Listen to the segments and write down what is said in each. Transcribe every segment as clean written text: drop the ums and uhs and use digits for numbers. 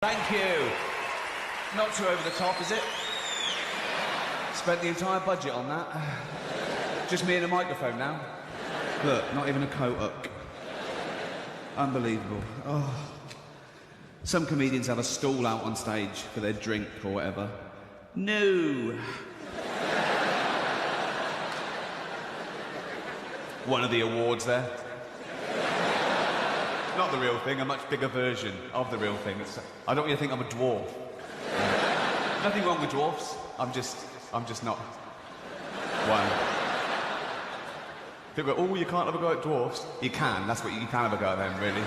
Thank you. Not too over the top, is it? Spent the entire budget on that. Just me and a microphone now. Look, not even a coat up. Unbelievable. Oh. Some comedians have a stall out on stage for their drink or whatever. No. One of the awards there. Not the real thing, a much bigger version of the real thing. I don't really think I'm a dwarf. Nothing wrong with dwarfs. I'm just not one. People go, oh, you can't have a go at dwarfs. You can, that's what you can have a go at them, really.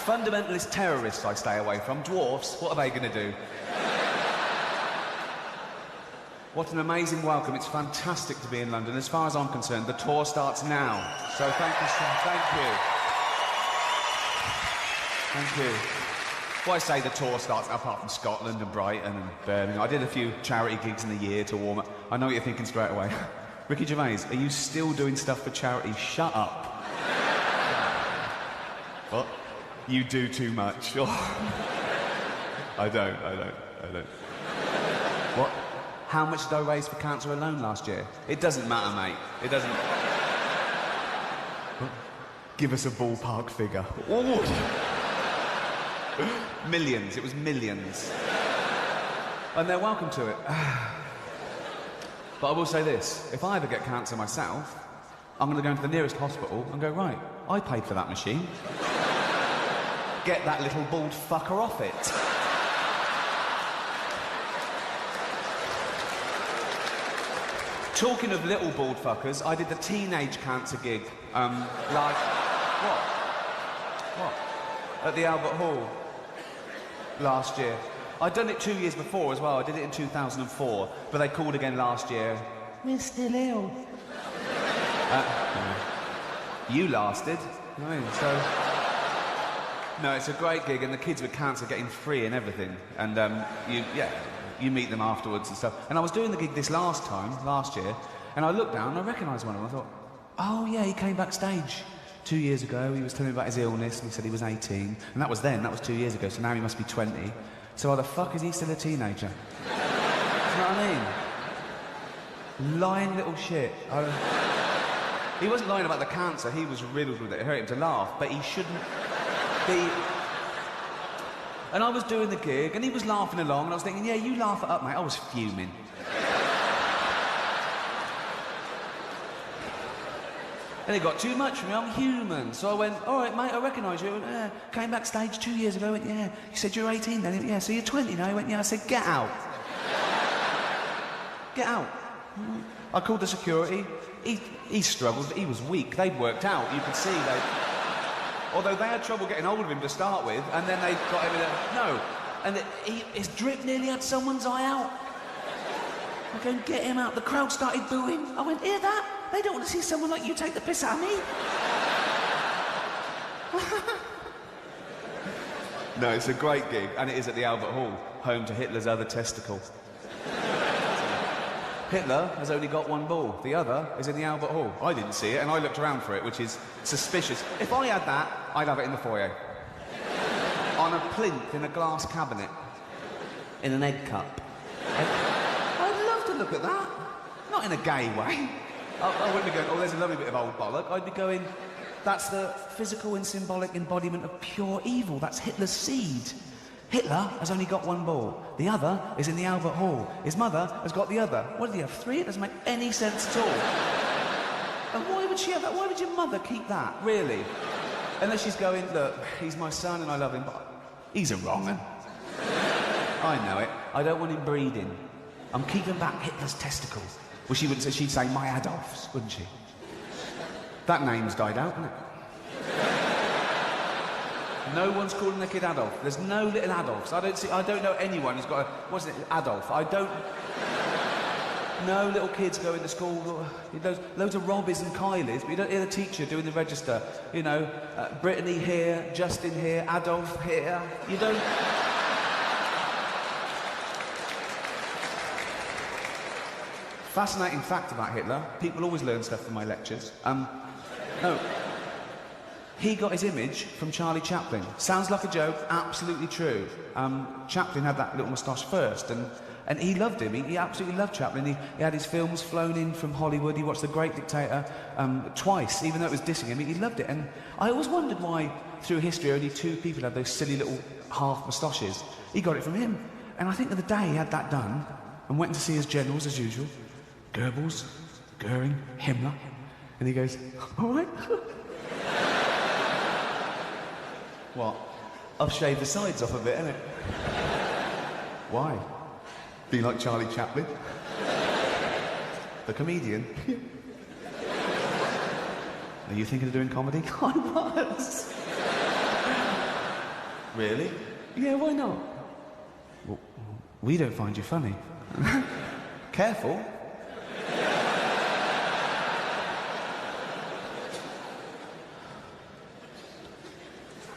Fundamentalist terrorists I stay away from. Dwarfs, what are they going to do? What an amazing welcome. It's fantastic to be in London. As far as I'm concerned, the tour starts now. So thank you, sir. Thank you. Thank you. Well, I say the tour starts apart from Scotland and Brighton and Birmingham. I did a few charity gigs in the year to warm up. I know what you're thinking straight away. Ricky Gervais, are you still doing stuff for charity? Shut up. What? You do too much. Oh. I don't. What? How much did I raise for cancer alone last year? It doesn't matter, mate. It doesn't... Give us a ballpark figure. Ooh. Millions. It was millions. And they're welcome to it. But I will say this. If I ever get cancer myself, I'm going to go into the nearest hospital and go, right, I paid for that machine. Get that little bald fucker off it. Talking of little bald fuckers, I did the teenage cancer gig, What? At the Albert Hall last year. I'd done it 2 years before as well. I did it in 2004, but they called again last year. We're still ill. You lasted. So... No, it's a great gig, and the kids with cancer getting free and everything. And, you meet them afterwards and stuff. And I was doing the gig last year, and I looked down and I recognised one of them. I thought, oh, yeah, he came backstage 2 years ago. He was telling me about his illness, and he said he was 18. And that was 2 years ago, so now he must be 20. So why the fuck is he still a teenager? You know what I mean? Lying little shit. He wasn't lying about the cancer, he was riddled with it. It hurt him to laugh, but he shouldn't be... And I was doing the gig, and he was laughing along, and I was thinking, yeah, you laugh it up, mate. I was fuming. And it got too much for me, I'm human. So I went, all right, mate, I recognise you. Yeah. Came backstage 2 years ago, I went, yeah. He said, you're 18 then? He went, yeah, so you're 20 now? He went, yeah. I said, get out. Get out. I called the security. He struggled, but he was weak. They'd worked out, you could see. Although they had trouble getting hold of him to start with, and then they got him in a... No. And his drip nearly had someone's eye out. I go, get him out. The crowd started booing. I went, hear that? They don't want to see someone like you take the piss out of me. No, it's a great gig, and it is at the Albert Hall, home to Hitler's other testicle. Hitler has only got one ball. The other is in the Albert Hall. I didn't see it, and I looked around for it, which is suspicious. If I had that, I'd have it in the foyer. On a plinth in a glass cabinet. In an egg cup. I'd love to look at that. Not in a gay way. I wouldn't be going, oh, there's a lovely bit of old bollock. I'd be going, that's the physical and symbolic embodiment of pure evil. That's Hitler's seed. Hitler has only got one ball. The other is in the Albert Hall. His mother has got the other. What did he have, 3? It doesn't make any sense at all. And why would she have that? Why would your mother keep that, really? Unless she's going, look, he's my son and I love him, but he's a wrong un. I know it. I don't want him breeding. I'm keeping back Hitler's testicles. Well, she wouldn't say, she'd say my Adolfs, wouldn't she? That name's died out, hasn't it? No one's calling their kid Adolf. There's no little Adolfs. I don't know anyone who's got a... What's it? Adolf. I don't... No little kids going to school. Loads of Robbies and Kylies, but you don't hear the teacher doing the register. You know, Brittany here, Justin here, Adolf here. You don't... Fascinating fact about Hitler. People always learn stuff from my lectures. No. He got his image from Charlie Chaplin. Sounds like a joke, absolutely true. Chaplin had that little moustache first, and he loved him. He absolutely loved Chaplin. He had his films flown in from Hollywood. He watched The Great Dictator twice, even though it was dissing him. He loved it. And I always wondered why, through history, only 2 people had those silly little half moustaches. He got it from him. And I think of the day he had that done, and went to see his generals as usual. Goebbels, Goering, Himmler. And he goes, all right. What? I've shaved the sides off a bit, innit? Why? Do you like Charlie Chaplin? The comedian? Are you thinking of doing comedy? I was. Really? Yeah, why not? Well, we don't find you funny. Careful.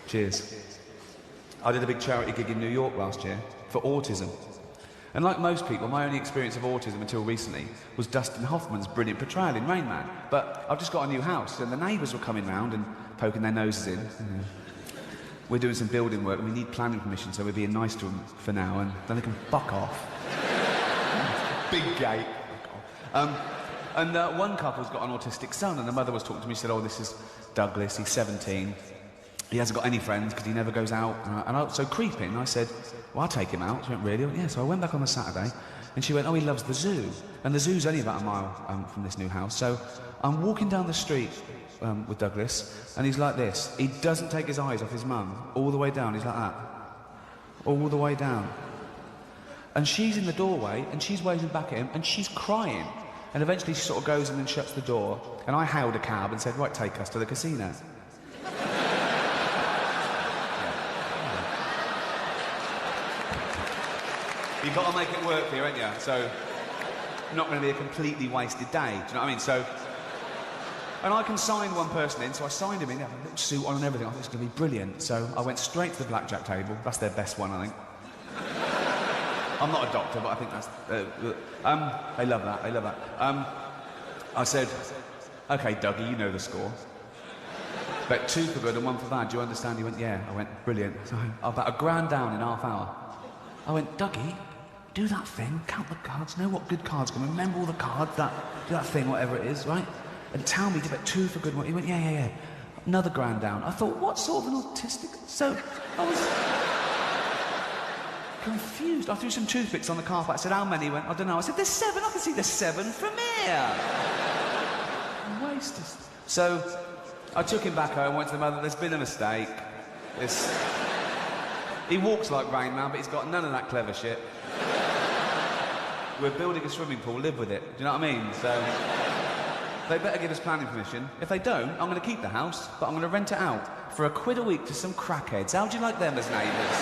Cheers. I did a big charity gig in New York last year for autism. And like most people, my only experience of autism until recently was Dustin Hoffman's brilliant portrayal in Rain Man. But I've just got a new house, and the neighbours were coming round and poking their noses in. We're doing some building work, and we need planning permission, so we're being nice to them for now, and then they can fuck off. Big gate. One couple's got an autistic son, and the mother was talking to me. She said, "Oh, this is Douglas. He's 17. He hasn't got any friends because he never goes out." And I was so creeping. I said, "Well, I'll take him out." She went, "Really?" I went, "Yeah." So I went back on the Saturday, and she went, "Oh, he loves the zoo." And the zoo's only about a mile from this new house. So I'm walking down the street with Douglas, and he's like this. He doesn't take his eyes off his mum all the way down. He's like that. All the way down. And she's in the doorway, and she's waving back at him, and she's crying. And eventually she sort of goes in and shuts the door, and I hailed a cab and said, "Right, take us to the casino." You've got to make it work for you, ain't you? So, not going to be a completely wasted day, do you know what I mean? So, and I can sign one person in, so I signed him in, he had a little suit on and everything. I thought, it's going to be brilliant. So I went straight to the blackjack table. That's their best one, I think. I'm not a doctor, but I think that's... they love that, they love that. I said, "OK, Dougie, you know the score. Bet 2 for good and 1 for bad, do you understand?" He went, "Yeah." I went, "Brilliant." So about a grand down in half hour. I went, "Dougie, do that thing, count the cards, know what good cards come, remember all the cards, do that thing, whatever it is, right? And tell me to bet 2 for good." He went, yeah. Another grand down. I thought, what sort of an autistic... So, I was confused. I threw some toothpicks on the carpet. I said, "How many?" He went, "I don't know." I said, "There's 7. I can see there's 7 from here." Wasted. So, I took him back home, went to the mother. "There's been a mistake. He walks like Rain Man, but he's got none of that clever shit. We're building a swimming pool, live with it." Do you know what I mean? So, they better give us planning permission. If they don't, I'm going to keep the house, but I'm going to rent it out for £1 a week to some crackheads. How do you like them as neighbours?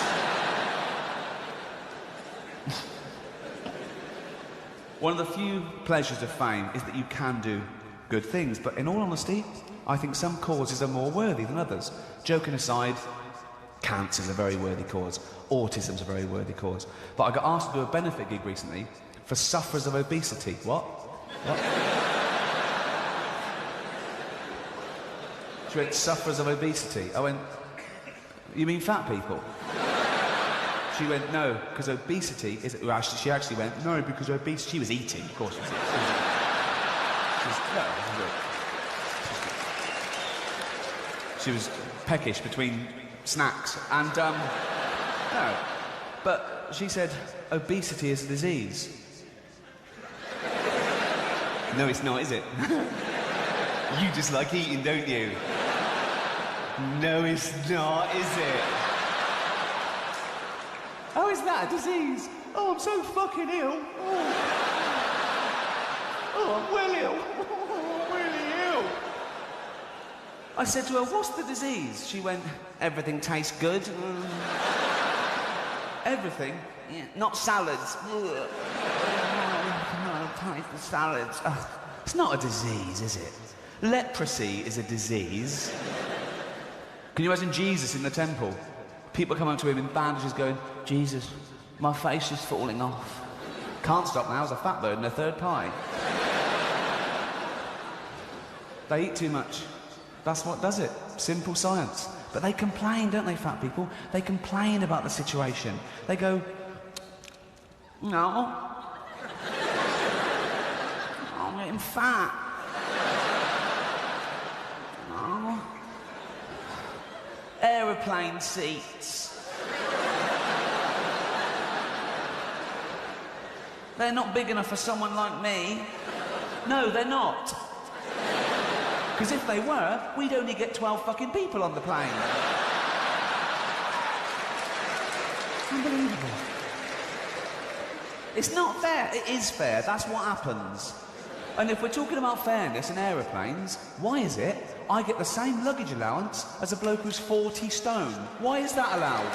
One of the few pleasures of fame is that you can do good things, but in all honesty, I think some causes are more worthy than others. Joking aside, cancer's a very worthy cause. Autism's a very worthy cause. But I got asked to do a benefit gig recently for sufferers of obesity. What? She went, "Sufferers of obesity." I went, "You mean fat people?" She went, "No, because obesity is..." Well, she actually went, "No, because obesity..." She was eating, of course she was eating. She was peckish between snacks, and, no. But she said, "Obesity is a disease." No, it's not, is it? You just like eating, don't you? No, it's not, is it? "Oh, is that a disease? Oh, I'm so fucking ill. Oh, I'm well ill. Oh, I'm really ill." I said to her, "What's the disease?" She went, "Everything tastes good." Everything? Yeah, not salads. No, taste the salads. It's not a disease, is it? Leprosy is a disease. Can you imagine Jesus in the temple? People come up to him in bandages going, "Jesus, my face is falling off. Can't stop now, as a fat bird in a third pie." They eat too much. That's what does it. Simple science. But they complain, don't they, fat people? They complain about the situation. They go, no, I'm getting fat. No. Aeroplane seats. They're not big enough for someone like me. No, they're not. Because if they were, we'd only get 12 fucking people on the plane. Unbelievable. It's not fair. It is fair. That's what happens. And if we're talking about fairness in aeroplanes, why is it I get the same luggage allowance as a bloke who's 40 stone? Why is that allowed?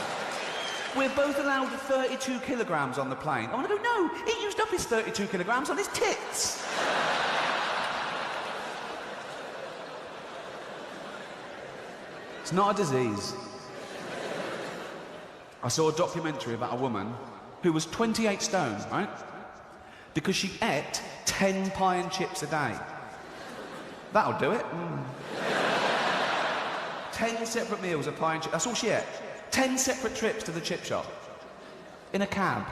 We're both allowed 32 kilograms on the plane. I want to go, no, he used up his 32 kilograms on his tits. It's not a disease. I saw a documentary about a woman who was 28 stone, right? Because she ate 10 pie and chips a day. That'll do it. 10 separate meals of pie and chips. That's all she ate. 10 separate trips to the chip shop. In a cab.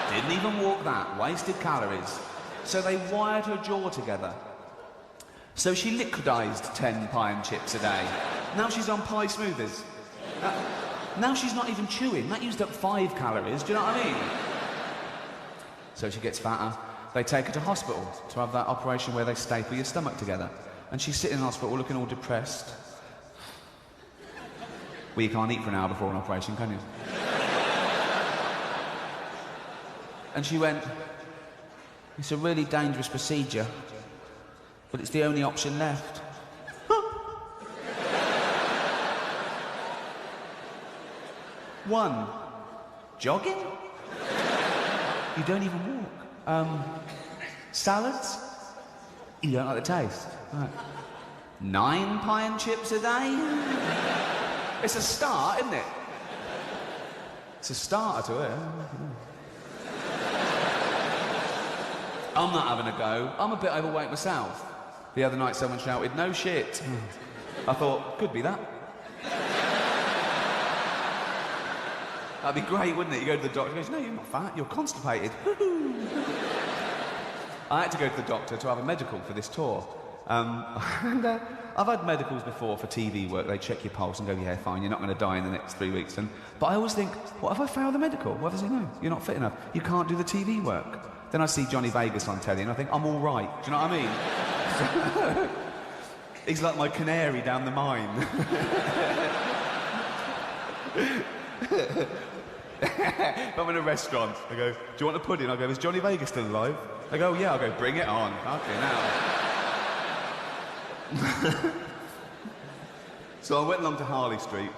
Didn't even walk that. Wasted calories. So they wired her jaw together. So she liquidised 10 pie and chips a day. Now she's on pie smoothies. Now she's not even chewing. That used up 5 calories. Do you know what I mean? So she gets fatter. They take her to hospital to have that operation where they staple your stomach together. And she's sitting in hospital looking all depressed. Well, you can't eat for an hour before an operation, can you? And she went, it's a really dangerous procedure, but it's the only option left. One, jogging? You don't even walk. Salads? You don't like the taste. Right. 9 pie and chips a day? It's a start, isn't it? It's a starter to it. I'm not having a go. I'm a bit overweight myself. The other night someone shouted, no shit. I thought, could be that. That'd be great, wouldn't it? You go to the doctor, he goes, no, you're not fat, you're constipated. I had to go to the doctor to have a medical for this tour. I've had medicals before for TV work. They check your pulse and go, yeah, fine, you're not going to die in the next 3 weeks. But I always think, what if I fail the medical? What if they say, no, you're not fit enough, you can't do the TV work? Then I see Johnny Vegas on telly and I think, I'm all right. Do you know what I mean? He's like my canary down the mine. If I'm in a restaurant, I go, do you want a pudding? I go, is Johnny Vegas still alive? They go, yeah. I go, bring it on. Okay, now. So I went along to Harley Street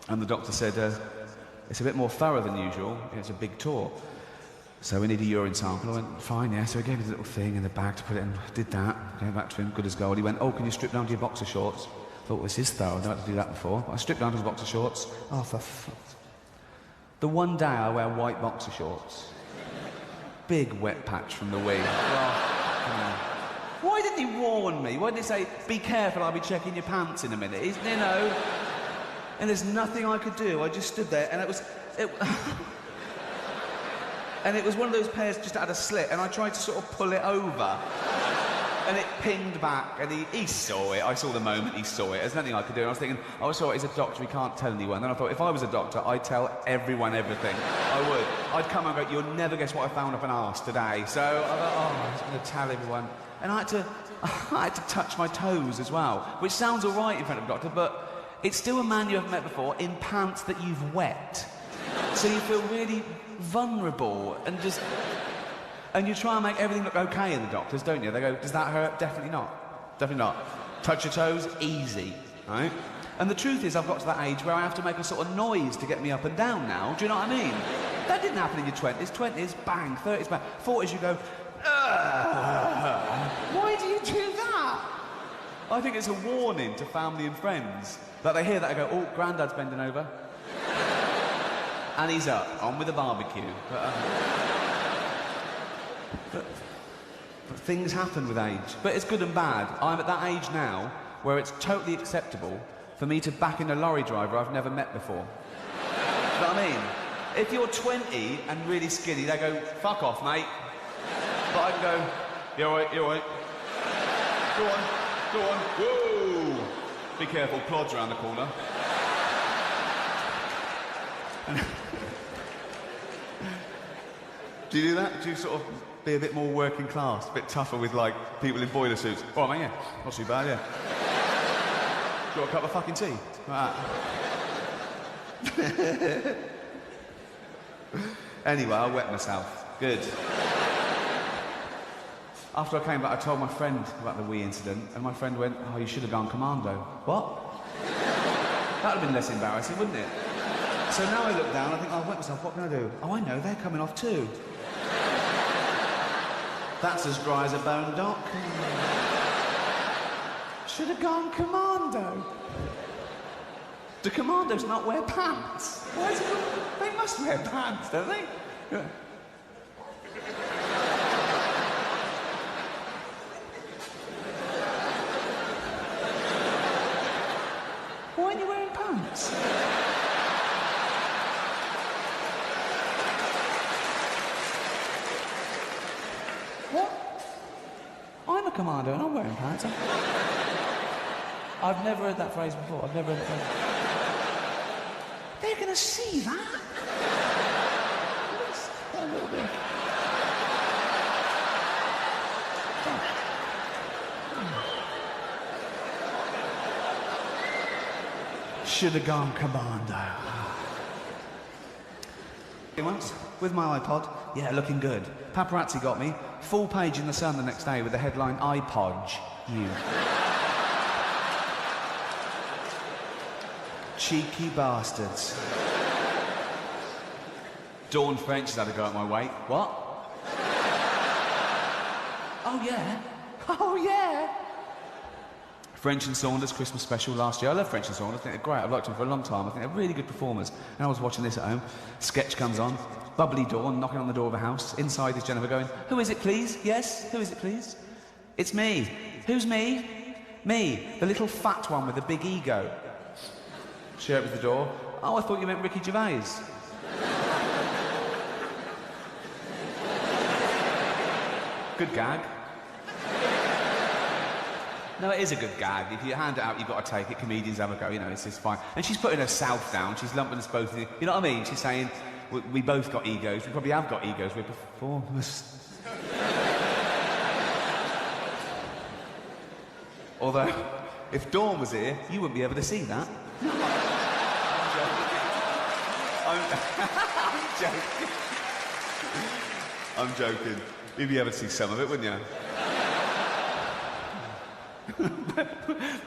and the doctor said, it's a bit more thorough than usual. It's a big tour. So we need a urine sample. I went, fine, yeah. So he gave me the little thing in the bag to put it in. Did that. Came back to him, good as gold. He went, oh, can you strip down to your boxer shorts? I thought, well, this is thorough. I've never had to do that before. But I stripped down to his boxer shorts. Oh, for fuck. The one day I wear white boxer shorts. Big wet patch from the wing. Why didn't he warn me? Why didn't he say, be careful, I'll be checking your pants in a minute? You know, and there's nothing I could do. I just stood there and and it was one of those pairs just had a slit and I tried to sort of pull it over and it pinged back and he saw it. I saw the moment he saw it. There's nothing I could do. And I was thinking, oh, sorry, he's a doctor, he can't tell anyone. Then I thought, if I was a doctor, I'd tell everyone everything. I would. I'd come and go, you'll never guess what I found up an arse today. So I thought, oh, I'm just going to tell everyone. And I had to touch my toes as well, which sounds all right in front of a doctor, but it's still a man you haven't met before in pants that you've wet. So you feel really vulnerable and you try and make everything look okay in the doctors, don't you? They go, does that hurt? Definitely not. Definitely not. Touch your toes? Easy, right? And the truth is I've got to that age where I have to make a sort of noise to get me up and down now. Do you know what I mean? That didn't happen in your 20s. 20s, bang. 30s, bang. 40s, you go, why do you do that? I think it's a warning to family and friends that they hear that and go, oh, Grandad's bending over. And he's up, on with the barbecue. But things happen with age. But it's good and bad. I'm at that age now where it's totally acceptable for me to back in a lorry driver I've never met before. Do you know what I mean? If you're 20 and really skinny, they go, fuck off, mate. But I can go, you're all right, you're all right. Go on, go on. Whoa! Be careful, plods around the corner. Do you do that? Do you sort of be a bit more working class, a bit tougher with, like, people in boiler suits? Oh, mate, yeah. Not too bad, yeah. Got a cup of fucking tea? Like that. Anyway, I wet myself. Good. After I came back, I told my friend about the wee incident, and my friend went, oh, you should have gone commando. What? That would have been less embarrassing, wouldn't it? So now I look down, I think, oh, I wet myself, what can I do? Oh, I know, they're coming off too. That's as dry as a bone, Doc. Should have gone commando. Do commandos not wear pants? Why is it? They must wear pants, don't they? Yeah. Why aren't you wearing pants? What? I'm a commando and I'm wearing pants. I've never heard that phrase before. I've never heard that phrase. They're going to see that. A little bit. Should have gone commando. Once, with my iPod, yeah, looking good. Paparazzi got me. Full page in the Sun the next day with the headline, iPodge. You. Cheeky bastards. Dawn French has had a go at my weight. What? Oh, yeah. Oh, yeah. French and Saunders Christmas special last year. I love French and Saunders. I think they're great. I've liked them for a long time. I think they're really good performers. And I was watching this at home. Sketch comes on. Bubbly Dawn knocking on the door of a house. Inside is Jennifer going, who is it, please? Yes? Who is it, please? It's me. Who's me? Me. The little fat one with the big ego. She opens the door. Oh, I thought you meant Ricky Gervais. Good gag. No, it is a good gag. If you hand it out, you've got to take it. Comedians have a go, you know, it's fine. And she's putting herself down. She's lumping us both in. You know what I mean? She's saying, we both got egos. We probably have got egos. We're performers. Although, if Dawn was here, you wouldn't be able to see that. I'm joking. I'm joking. You'd be able to see some of it, wouldn't you?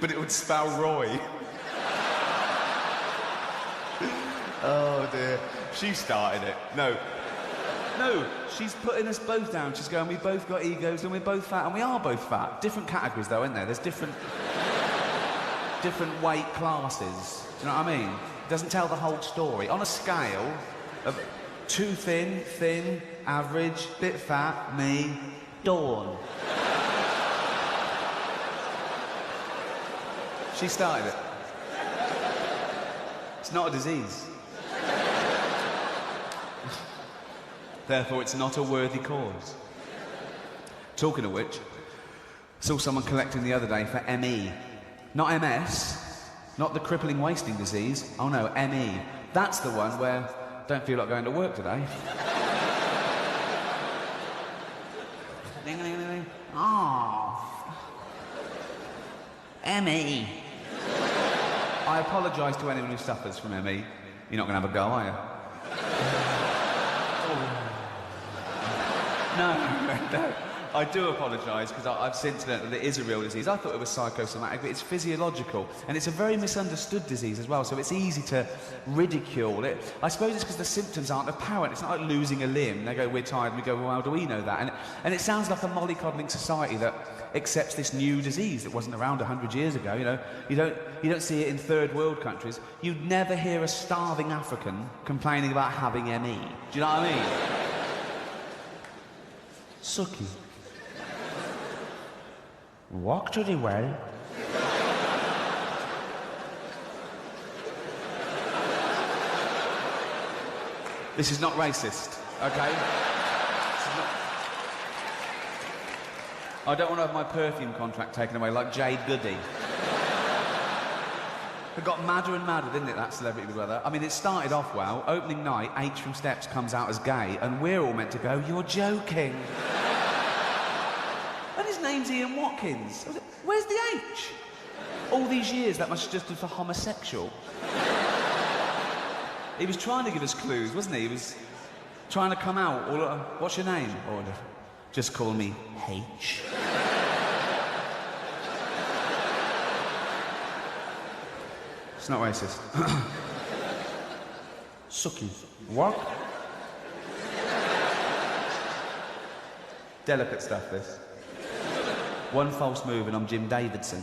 But it would spell Roy. Oh dear. She started it. No, she's putting us both down. She's going, we both got egos and we're both fat, and we are both fat. Different categories though, isn't there? There's different weight classes. Do you know what I mean? It doesn't tell the whole story. On a scale of too thin, average, bit fat, me, Dawn. She started it. It's not a disease. Therefore, it's not a worthy cause. Talking of which, saw someone collecting the other day for ME. Not MS, not the crippling wasting disease. Oh no, ME. That's the one where don't feel like going to work today. Ding, ding, ding, ding. Oh. ME. I apologise to anyone who suffers from ME. You're not going to have a go, are you? No. I do apologise because I've since learnt that it is a real disease. I thought it was psychosomatic, but it's physiological. And it's a very misunderstood disease as well, so it's easy to ridicule it. I suppose it's because the symptoms aren't apparent. It's not like losing a limb. They go, we're tired, and we go, well, how do we know that? And it sounds like a mollycoddling society that accepts this new disease that wasn't around 100 years ago, you know. You don't see it in third world countries. You'd never hear a starving African complaining about having ME. Do you know what I mean? Suki. Walked really well. This is not racist, okay? I don't want to have my perfume contract taken away like Jade Goody. It got madder and madder, didn't it, that Celebrity Big Brother? I mean, it started off well. Opening night, H from Steps comes out as gay, and we're all meant to go, "You're joking." And his name's Ian Watkins. Where's the H? All these years, that must have just been for homosexual. He was trying to give us clues, wasn't he? He was trying to come out. What's your name? Or just call me H. It's not racist. Sucky. What? Delicate stuff, this. One false move and I'm Jim Davidson.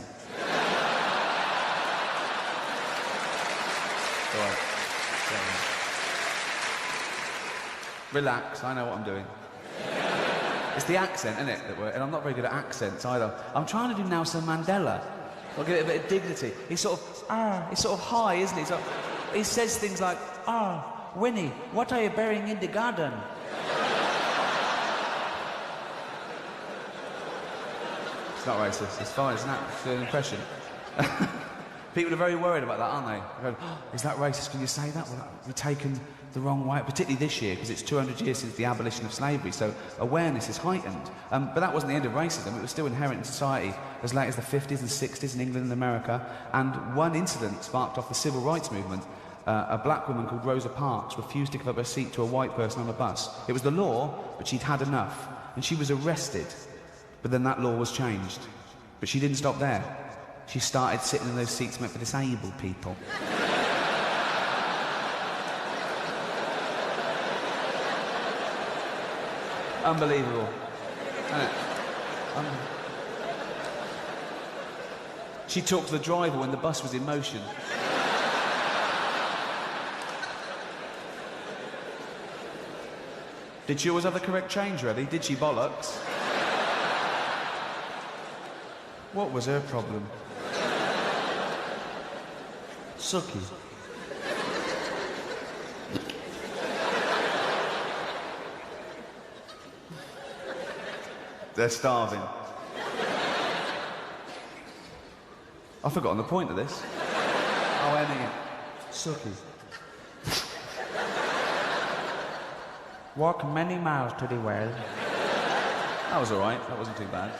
All right. Relax, I know what I'm doing. It's the accent, isn't it? And I'm not very good at accents either. I'm trying to do Nelson Mandela. I'll give it a bit of dignity. He's sort of high, isn't he? He says things like, Winnie, what are you burying in the garden? It's not racist, it's fine, it's an impression. People are very worried about that, aren't they? They're going, is that racist? Can you say that? Well, we're taken the wrong way, particularly this year, because it's 200 years since the abolition of slavery, so awareness is heightened. But that wasn't the end of racism, it was still inherent in society as late as the 50s and 60s in England and America, and one incident sparked off the civil rights movement. A black woman called Rosa Parks refused to give up her seat to a white person on a bus. It was the law, but she'd had enough, and she was arrested. But then that law was changed. But she didn't stop there. She started sitting in those seats meant for disabled people. Unbelievable. Isn't it? She talked to the driver when the bus was in motion. Did she always have the correct change ready? Did she, bollocks? What was her problem? Sucky. They're starving. I've forgotten the point of this. Oh, Emmy. Sucky. Walk many miles to the well. That was all right. That wasn't too bad.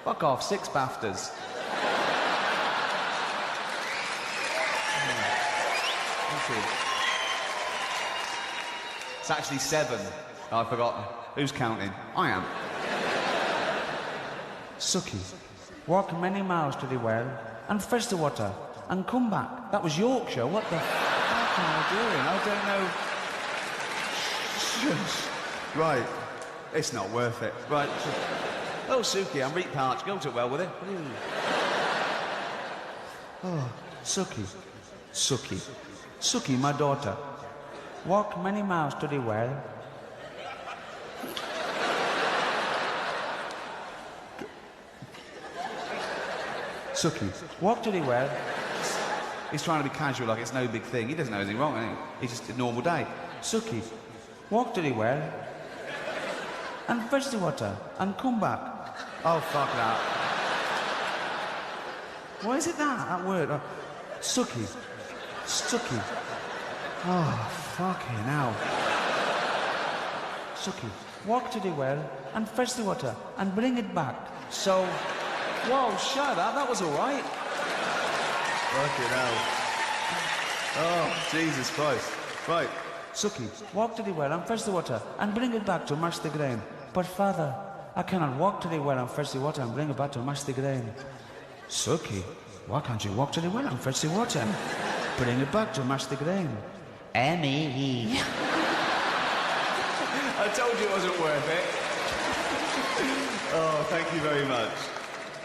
Fuck off. 6 BAFTAs. Thank you. It's actually 7. Oh, I've forgotten. Who's counting? I am. Sucky. Walk many miles to the well and fetch the water and come back. That was Yorkshire. What the fuck am I doing? I don't know. Right. It's not worth it. Right. Oh, Suki, I'm really parched. Go to it well with it. Oh, Suki. Suki. Suki, my daughter. Walk many miles to the well. Suki, walk to the well. He's trying to be casual, like it's no big thing. He doesn't know anything wrong, anything. He's just a normal day. Suki, walk to the well and fetch the water and come back. Oh, fuck that. Why is it that word? Suki. Suki. Oh, fucking hell. Suki, walk to the well and fetch the water and bring it back. So... Whoa, shut up. That was all right. Fucking hell. Oh, Jesus Christ. Right. Suki, walk to the well and fetch the water and bring it back to mash the grain. But, Father, I cannot walk to the well and fetch the water and bring it back to mash the grain. Suki, why can't you walk to the well and fetch the water and bring it back to mash the grain? Emmy. I told you it wasn't worth it. Oh, thank you very much.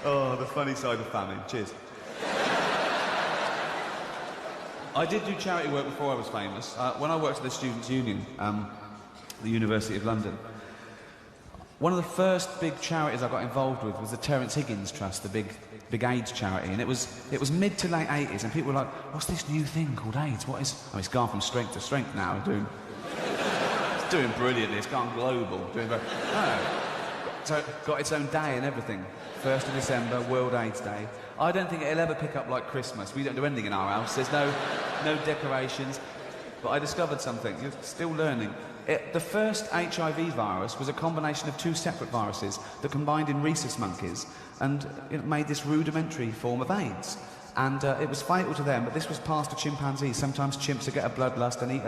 Oh, the funny side of famine. Cheers. I did do charity work before I was famous. When I worked at the Students' Union, the University of London, One of the first big charities I got involved with was the Terence Higgins Trust, the big AIDS charity, and it was mid to late 80s, and people were like, what's this new thing called AIDS? What is... Oh, it's gone from strength to strength now. It's doing brilliantly. It's gone global. No. So got its own day and everything. 1st of December, World AIDS Day. I don't think it'll ever pick up like Christmas. We don't do anything in our house. There's no decorations. But I discovered something. You're still learning. The first HIV virus was a combination of 2 separate viruses that combined in rhesus monkeys, and it made this rudimentary form of AIDS. And it was fatal to them, but this was passed to chimpanzees. Sometimes chimps will get a bloodlust and eat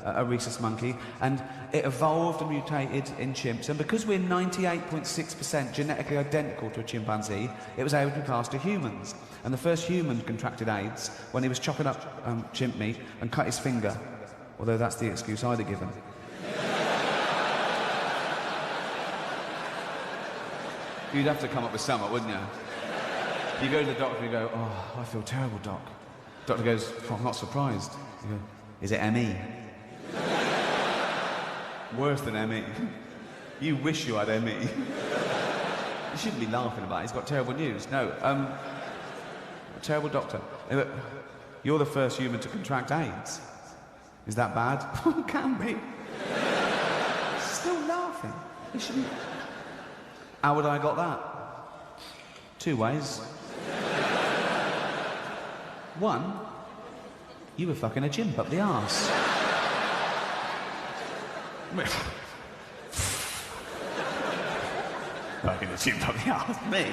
a rhesus monkey, and it evolved and mutated in chimps. And because we're 98.6% genetically identical to a chimpanzee, it was able to be passed to humans. And the first human contracted AIDS when he was chopping up chimp meat and cut his finger, although that's the excuse I'd have given. You'd have to come up with something, wouldn't you? You go to the doctor and you go, oh, I feel terrible, Doc. Doctor goes, oh, I'm not surprised. You go, is it ME? Worse than ME. You wish you had ME. You shouldn't be laughing about it. He's got terrible news. No, terrible doctor. You're the first human to contract AIDS. Is that bad? Can be. Still laughing. You shouldn't... How would I got that? 2 ways. 1, you were fucking a chimp up the arse. Fucking a chimp up the arse? Me?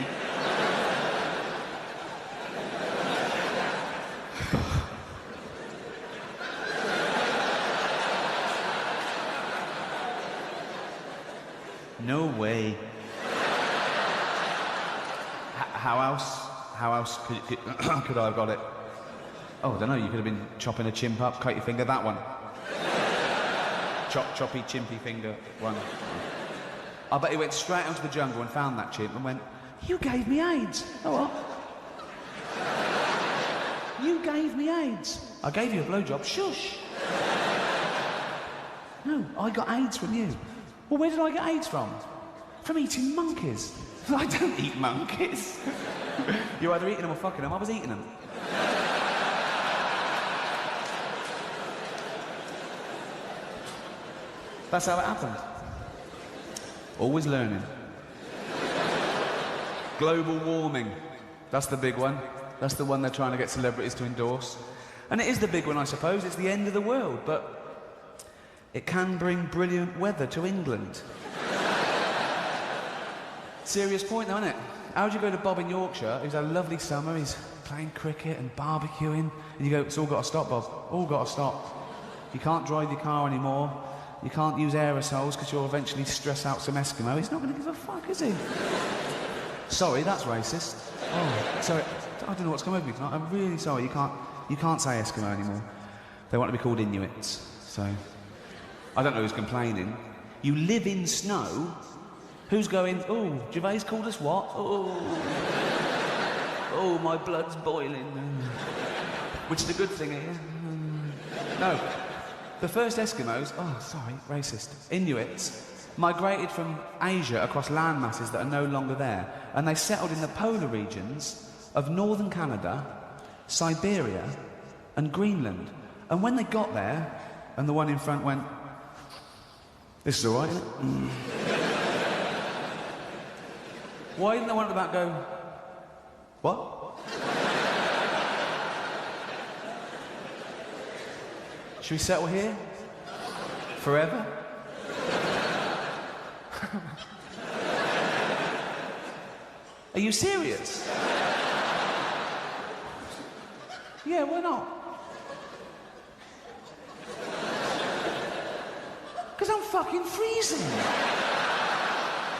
No way. How else could I have got it? Oh, I don't know, you could have been chopping a chimp up, cut your finger, that one. Choppy, chimpy finger, one. I bet he went straight out to the jungle and found that chimp and went, you gave me AIDS. Oh, what? You gave me AIDS. I gave you a blowjob, shush. No, I got AIDS from you. Well, where did I get AIDS from? From eating monkeys. I don't eat monkeys. You're either eating them or fucking them. I was eating them. That's how it happened. Always learning. Global warming. That's the big one. That's the one they're trying to get celebrities to endorse. And it is the big one, I suppose. It's the end of the world, but it can bring brilliant weather to England. Serious point, though, isn't it? How'd you go to Bob in Yorkshire, who's had a lovely summer, he's playing cricket and barbecuing, and you go, it's all got to stop, Bob. All got to stop. You can't drive your car anymore. You can't use aerosols because you'll eventually stress out some Eskimo. He's not going to give a fuck, is he? Sorry, that's racist. Oh, sorry. I don't know what's come over me tonight. I'm really sorry. You can't say Eskimo anymore. They want to be called Inuits. So, I don't know who's complaining. You live in snow. Who's going, oh, Gervais called us what? Oh, my blood's boiling. Which is a good thing here. No. The first Eskimos, oh, sorry, racist, Inuits, migrated from Asia across land masses that are no longer there, and they settled in the polar regions of northern Canada, Siberia, and Greenland. And when they got there, and the one in front went, this is all right, isn't it? Why didn't the one at the back go, what? Should we settle here? Forever? Are you serious? Yeah, why not? Because I'm fucking freezing.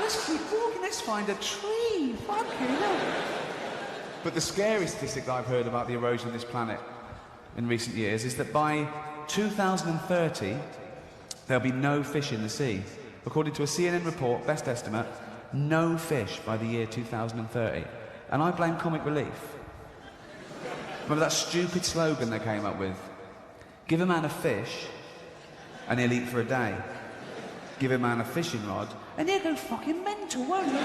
Let's keep walking, let's find a tree. Fucking hell. But the scariest statistic I've heard about the erosion of this planet in recent years is that by 2030, there'll be no fish in the sea. According to a CNN report, best estimate, no fish by the year 2030. And I blame Comic Relief. Remember that stupid slogan they came up with? Give a man a fish, and he'll eat for a day. give a man a fishing rod, and he'll go fucking mental, won't he?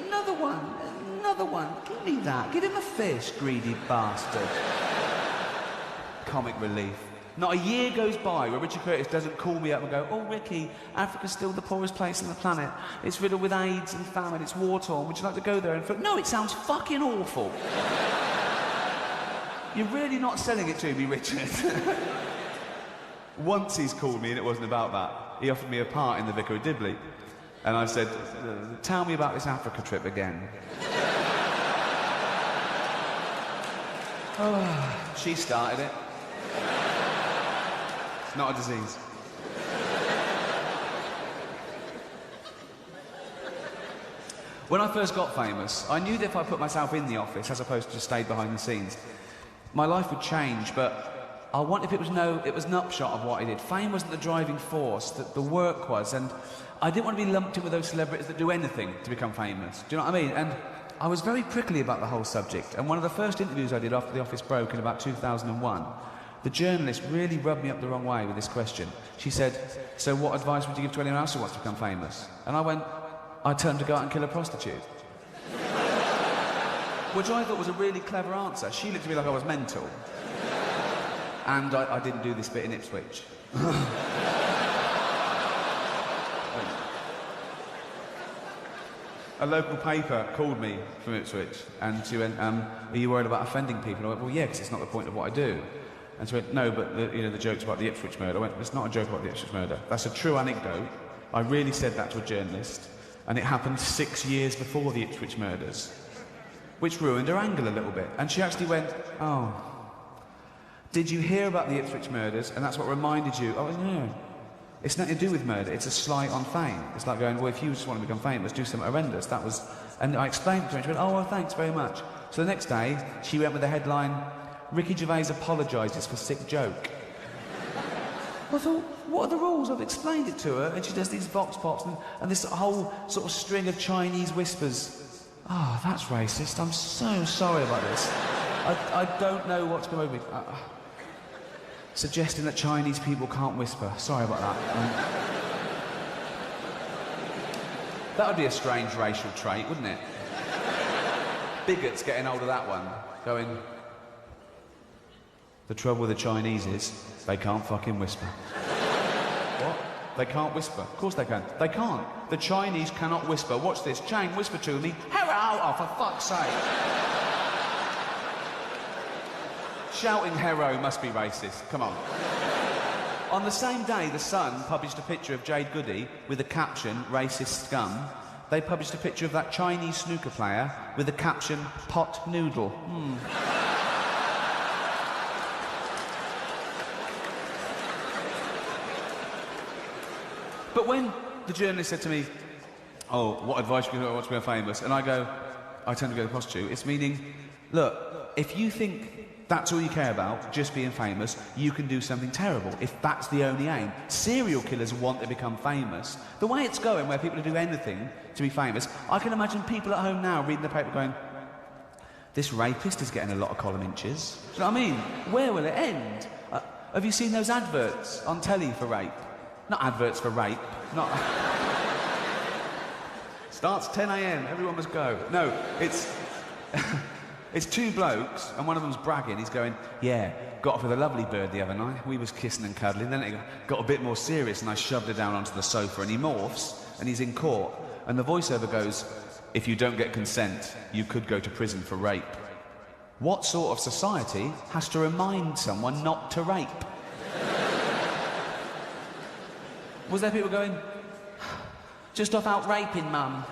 Another one. Give me that. Give him a fish, greedy bastard. comic relief. Not a year goes by where Richard Curtis doesn't call me up and go, "Oh, Ricky, Africa's still the poorest place on the planet. It's riddled with AIDS and famine. It's war-torn. Would you like to go there?" And no, it sounds fucking awful. You're really not selling it to me, Richard. Once he's called me and it wasn't about that. He offered me a part in The Vicar of Dibley. And I said, "Tell me about this Africa trip again." She started it. It's not a disease. When I first got famous, I knew that if I put myself in the office as opposed to just stayed behind the scenes, my life would change, but I wanted it was an upshot of what I did. Fame wasn't the driving force, that the work was, and I didn't want to be lumped in with those celebrities that do anything to become famous. Do you know what I mean? And I was very prickly about the whole subject, and one of the first interviews I did after The Office broke in about 2001, the journalist really rubbed me up the wrong way with this question. She said, "So what advice would you give to anyone else who wants to become famous?" And I went, "I'd tell them to go out and kill a prostitute." Which I thought was a really clever answer. She looked at me like I was mental. And I didn't do this bit in Ipswich. A local paper called me from Ipswich, and she went, "Are you worried about offending people?" I went, "Well, yeah, because it's not the point of what I do." And she went, "No, but the joke's about the Ipswich murder." I went, "It's not a joke about the Ipswich murder. That's a true anecdote. I really said that to a journalist, and it happened 6 years before the Ipswich murders," which ruined her angle a little bit. And she actually went, "Oh, did you hear about the Ipswich murders, and that's what reminded you?" I went, "No. It's nothing to do with murder, it's a slight on fame." It's like going, "Well, if you just want to become famous, do something horrendous." That was... And I explained to her, and she went, "Oh, well, thanks very much." So the next day, she went with the headline, "Ricky Gervais apologises for sick joke." I thought, what are the rules? I've explained it to her, and she does these vox pops and this whole sort of string of Chinese whispers. Oh, that's racist. I'm so sorry about this. I don't know what's come over me. Suggesting that Chinese people can't whisper. Sorry about that. That would be a strange racial trait, wouldn't it? Bigots getting hold of that one, going, "The trouble with the Chinese is they can't fucking whisper." What? They can't whisper? Of course they can. They can't. The Chinese cannot whisper. Watch this. Chang, whisper to me. Hello! Oh, for fuck's sake. Shouting hero must be racist. Come on. On the same day, The Sun published a picture of Jade Goody with the caption, "Racist scum." They published a picture of that Chinese snooker player with the caption, "Pot noodle." But when the journalist said to me, "Oh, what advice would you want to become famous?" And I go, "I tend to go to the prostitute," it's meaning, look, if you think that's all you care about, just being famous, you can do something terrible, if that's the only aim. Serial killers want to become famous. The way it's going, where people do anything to be famous, I can imagine people at home now reading the paper going, "This rapist is getting a lot of column inches." Do you know what I mean? Where will it end? Have you seen those adverts on telly for rape? Not adverts for rape, not... Starts 10 a.m, everyone must go. No, it's... It's two blokes, and one of them's bragging. He's going, "Yeah, got off with a lovely bird the other night. We was kissing and cuddling. Then it got a bit more serious, and I shoved her down onto the sofa." And he morphs, and he's in court. And the voiceover goes, "If you don't get consent, you could go to prison for rape." What sort of society has to remind someone not to rape? Was there people going, "Just off out raping, mum"?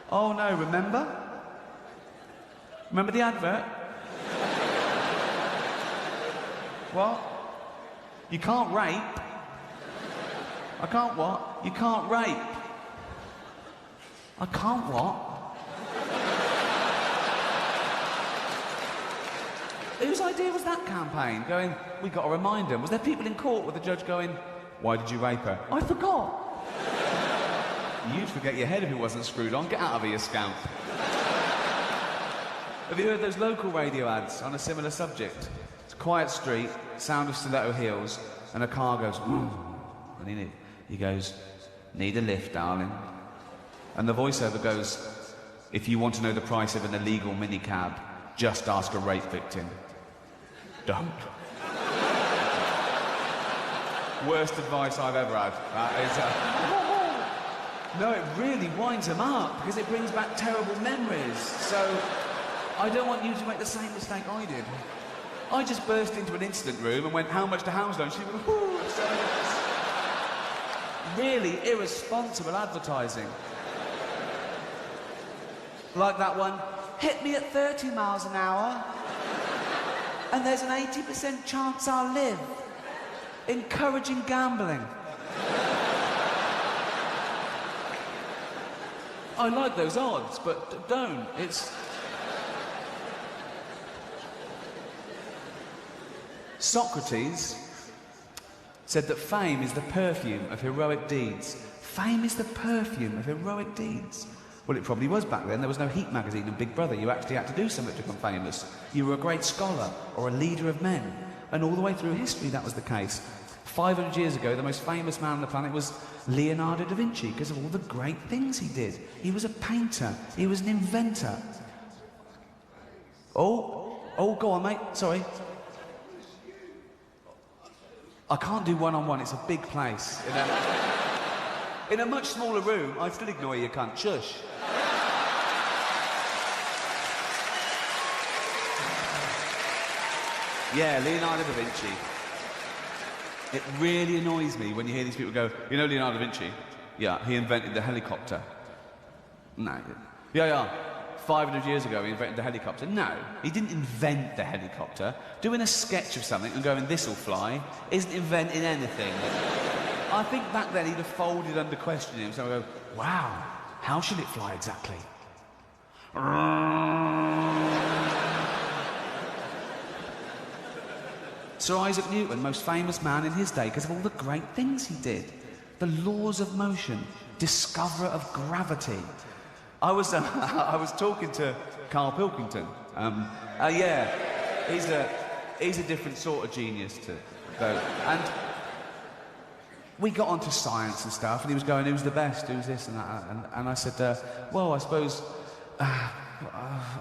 Oh no, remember? Remember the advert? What? You can't rape? I can't what? You can't rape. I can't what? Whose idea was that campaign? Going, "We got to remind them." Was there people in court with the judge going, "Why did you rape her?" "I forgot." You'd forget your head if it wasn't screwed on. Get out of here, you scamp. Have you heard those local radio ads on a similar subject? It's quiet street, sound of stiletto heels, and a car goes, and he goes, need a lift, darling. And the voiceover goes, if you want to know the price of an illegal minicab, just ask a rape victim. Don't. Worst advice I've ever had. No, it really winds them up because it brings back terrible memories. So I don't want you to make the same mistake I did. I just burst into an incident room and went, how much to Hounslow? And she went, whoo. So really irresponsible advertising. Like that one, hit me at 30 miles an hour and there's an 80% chance I'll live. Encouraging gambling. I like those odds, but don't. It's... Socrates said that fame is the perfume of heroic deeds. Fame is the perfume of heroic deeds. Well, it probably was back then. There was no Heat magazine and Big Brother. You actually had to do something to become famous. You were a great scholar or a leader of men. And all the way through history, that was the case. 500 years ago, the most famous man on the planet was Leonardo da Vinci because of all the great things he did. He was a painter. He was an inventor. Oh, go on, mate. Sorry. I can't do one-on-one. It's a big place. In a much smaller room, I'd still ignore you, cunt. Shush. Yeah, Leonardo da Vinci. It really annoys me when you hear these people go, you know Leonardo da Vinci? Yeah, he invented the helicopter. No. Yeah. 500 years ago he invented the helicopter. No, he didn't invent the helicopter. Doing a sketch of something and going, this'll fly, isn't inventing anything. I think back then he'd have folded under questioning, so I go, wow, how should it fly exactly? Sir Isaac Newton, most famous man in his day because of all the great things he did. The laws of motion, discoverer of gravity. I was talking to Carl Pilkington. Yeah, he's a different sort of genius though. And we got onto science and stuff, and he was going, who's the best, who's this and that, and I said, well, I suppose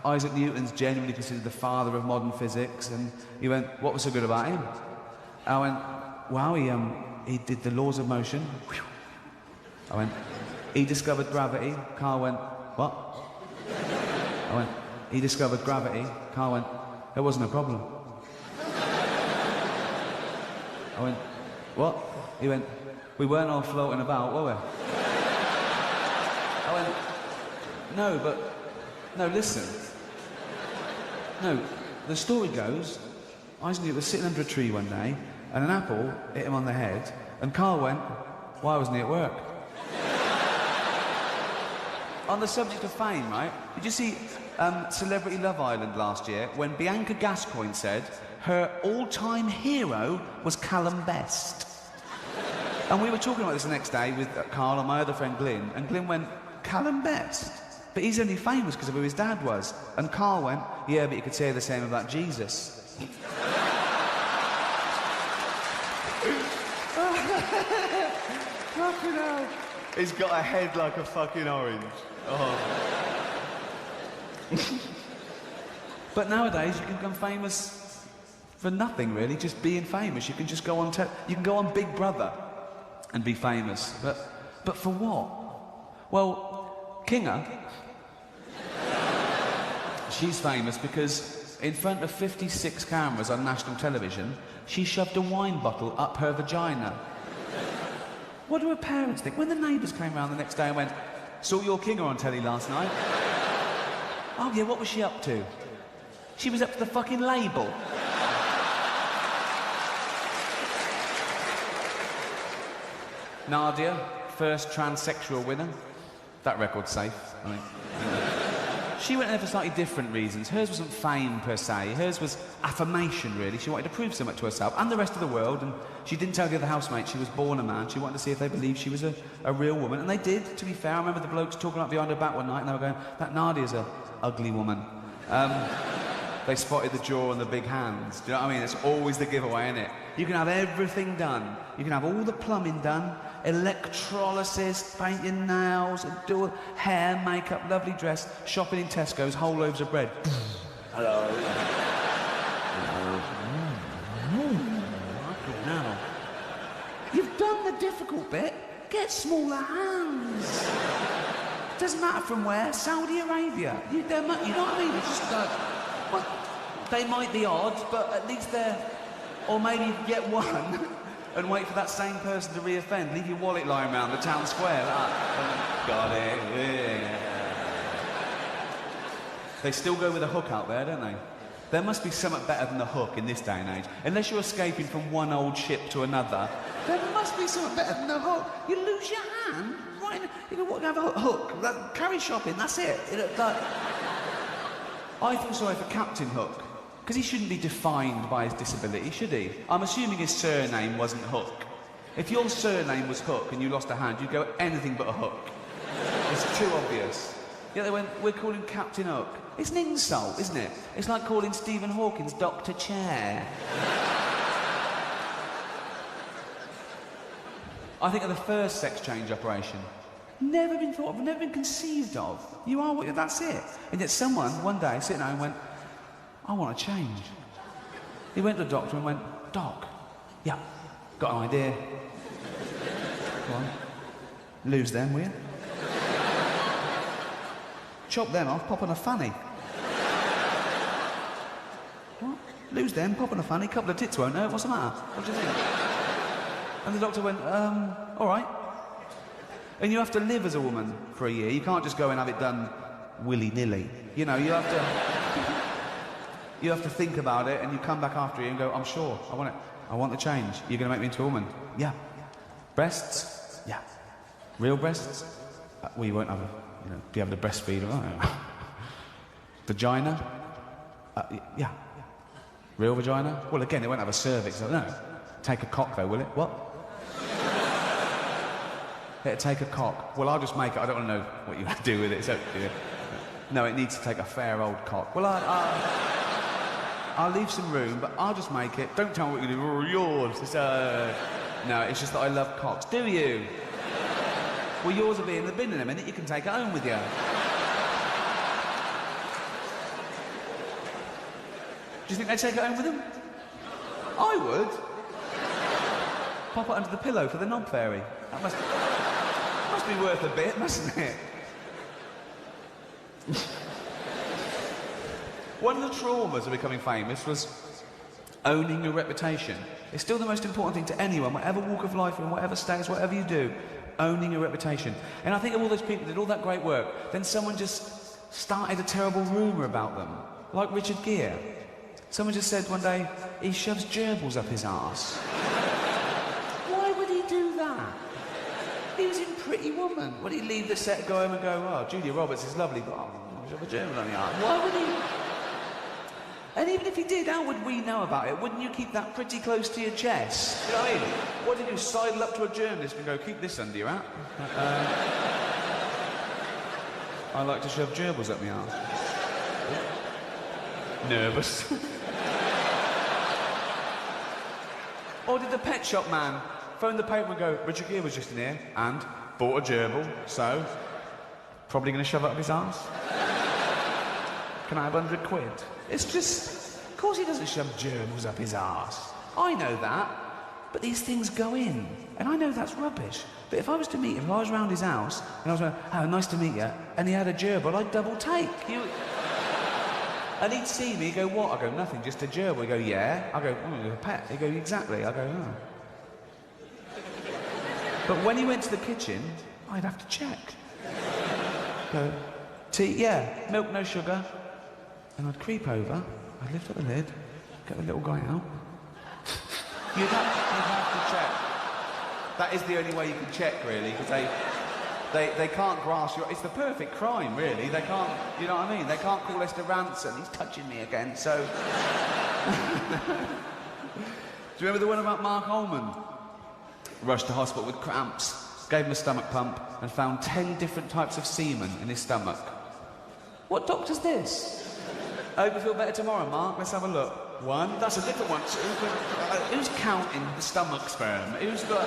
Isaac Newton's genuinely considered the father of modern physics. And he went, what was so good about him? I went, wow, he did the laws of motion. I went, he discovered gravity. Carl went, what? I went, he discovered gravity. Carl went, it wasn't a problem. I went, what? He went, we weren't all floating about, were we? I went, no, listen. No, the story goes, Isaac Newton was sitting under a tree one day, and an apple hit him on the head, and Carl went, why wasn't he at work? On the subject of fame, right? Did you see Celebrity Love Island last year when Bianca Gascoigne said her all-time hero was Callum Best? And we were talking about this the next day with Carl and my other friend Glyn, and Glyn went, Callum Best? But he's only famous because of who his dad was. And Carl went, yeah, but you could say the same about Jesus. Fucking hell. He's got a head like a fucking orange. Oh. But nowadays you can become famous for nothing really, just being famous. You can just go on you can go on Big Brother and be famous. But for what? Well, Kinga, she's famous because in front of 56 cameras on national television, she shoved a wine bottle up her vagina. What do her parents think? When the neighbours came round the next day and went, saw your Kinga on telly last night? Oh yeah, what was she up to? She was up to the fucking label. Nadia, first transsexual winner. That record's safe, I mean. She went there for slightly different reasons. Hers wasn't fame, per se. Hers was affirmation, really. She wanted to prove something to herself and the rest of the world, and she didn't tell the other housemates she was born a man. She wanted to see if they believed she was a real woman, and they did, to be fair. I remember the blokes talking up behind her back one night, and they were going, that Nadia's a ugly woman. They spotted the jaw and the big hands. Do you know what I mean? It's always the giveaway, isn't it? You can have everything done. You can have all the plumbing done, electrolysis, paint your nails, do hair, makeup, lovely dress, shopping in Tesco's, whole loaves of bread. Hello. Now, you've done the difficult bit. Get smaller hands. Doesn't matter from where. Saudi Arabia. You know what I mean? It's just like, well, they might be odd, but at least they're... Or maybe get one and wait for that same person to re-offend. Leave your wallet lying around the town square. Got it. Yeah. They still go with a hook out there, don't they? There must be something better than the hook in this day and age. Unless you're escaping from one old ship to another, there must be something better than the hook. You lose your hand, right? You know what? You have a hook. Carry shopping. That's it. I feel sorry for Captain Hook because he shouldn't be defined by his disability, should he? I'm assuming his surname wasn't Hook. If your surname was Hook and you lost a hand, you'd go anything but a hook. It's too obvious. Yeah, they went, we're calling Captain Hook. It's an insult, isn't it? It's like calling Stephen Hawking's Dr. Chair. I think of the first sex change operation. Never been thought of, never been conceived of. You are what that's it. And yet someone, one day, sitting there and went, I want to change. He went to the doctor and went, Doc, yeah, got an idea. Go on. Lose them, will you? Chop them off, pop on a fanny. What? Lose them, pop on a fanny, couple of tits won't hurt, what's the matter? What do you think? And the doctor went, all right. And you have to live as a woman for a year. You can't just go and have it done willy-nilly. You know, you have to think about it, and you come back after a year and go, I'm sure, I want it. I want the change. You're going to make me into a woman? Yeah. Breasts? Yeah. Real breasts? Well, you won't have a... You know, be able to breastfeed, right? Vagina? Yeah. Real vagina? Well, again, it won't have a cervix. No. Take a cock, though, will it? What? It'll take a cock. Well, I'll just make it. I don't want to know what you do with it. So, yeah. No, it needs to take a fair old cock. Well, I'll leave some room, but I'll just make it. Don't tell me what you do. Oh, yours. No, it's just that I love cocks. Do you? Well, yours will be in the bin in a minute. You can take it home with you. Do you think they'd take it home with them? I would. Pop it under the pillow for the knob fairy. That must be worth a bit, mustn't it? One of the traumas of becoming famous was owning your reputation. It's still the most important thing to anyone, whatever walk of life, in whatever status, whatever you do. Owning your reputation. And I think of all those people that did all that great work, then someone just started a terrible rumour about them. Like Richard Gere. Someone just said one day, he shoves gerbils up his arse. Why would he do that? He was in Pretty Woman. Would he leave the set, go home and go, oh, Julia Roberts is lovely, but I'll shove a gerbil on the arse. Why would he? And even if he did, how would we know about it? Wouldn't you keep that pretty close to your chest? You know what I mean? What did you sidle up to a journalist and go, keep this under your hat? I like to shove gerbils up my arse. Nervous. Or did the pet shop man phone the paper and go, Richard Gere was just in here and bought a gerbil, so probably going to shove it up his arse? Can I have 100 quid? It's just... Of course he doesn't shove gerbils up his arse. I know that. But these things go in. And I know that's rubbish. But if I was to meet him, if I was round his house, and I was like, oh, nice to meet you, and he had a gerbil, I'd double take. And he'd see me, he'd go, what? I go, nothing, just a gerbil. He'd go, yeah. I go, a pet. He'd go, exactly. I go, oh. But when he went to the kitchen, I'd have to check. Go, tea, yeah. Milk, no sugar. And I'd creep over, I'd lift up the lid, get the little guy out. You'd have to check. That is the only way you can check, really, because they can't grasp your... It's the perfect crime, really. They can't, you know what I mean? They can't call Esther Ranson. He's touching me again, so... Do you remember the one about Mark Ullman? Rushed to hospital with cramps, gave him a stomach pump, and found 10 different types of semen in his stomach. What doctor's this? Hope you feel better tomorrow, Mark. Let's have a look. 1. That's a different one. 2. Who's counting the stomach sperm? Who's got...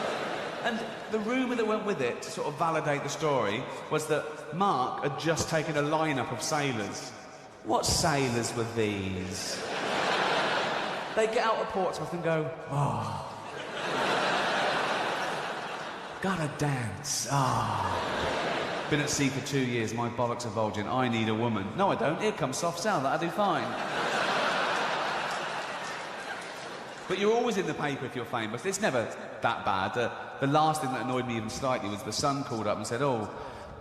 And the rumour that went with it, to sort of validate the story, was that Mark had just taken a lineup of sailors. What sailors were these? They get out of Portsmouth and go, oh... Gotta dance. Ah. Been at sea for 2 years, my bollocks are bulging. I need a woman. No, I don't. Here comes soft sound. That'll do fine. But you're always in the paper if you're famous. It's never that bad. The last thing that annoyed me even slightly was the Sun called up and said, oh,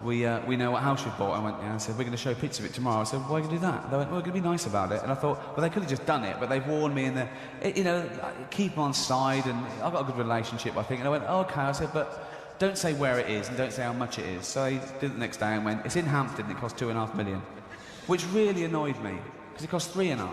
we know what house you've bought. I went, yeah. I said, we're going to show pictures of it tomorrow. I said, why are you going to do that? They went, well, we're going to be nice about it. And I thought, well, they could have just done it, but they've warned me and keep them on side, and I've got a good relationship, I think. And I went, oh, okay. I said, but don't say where it is and don't say how much it is. So I did it the next day and went, it's in Hampton and it cost $2.5 million. Which really annoyed me, because it cost $3.5.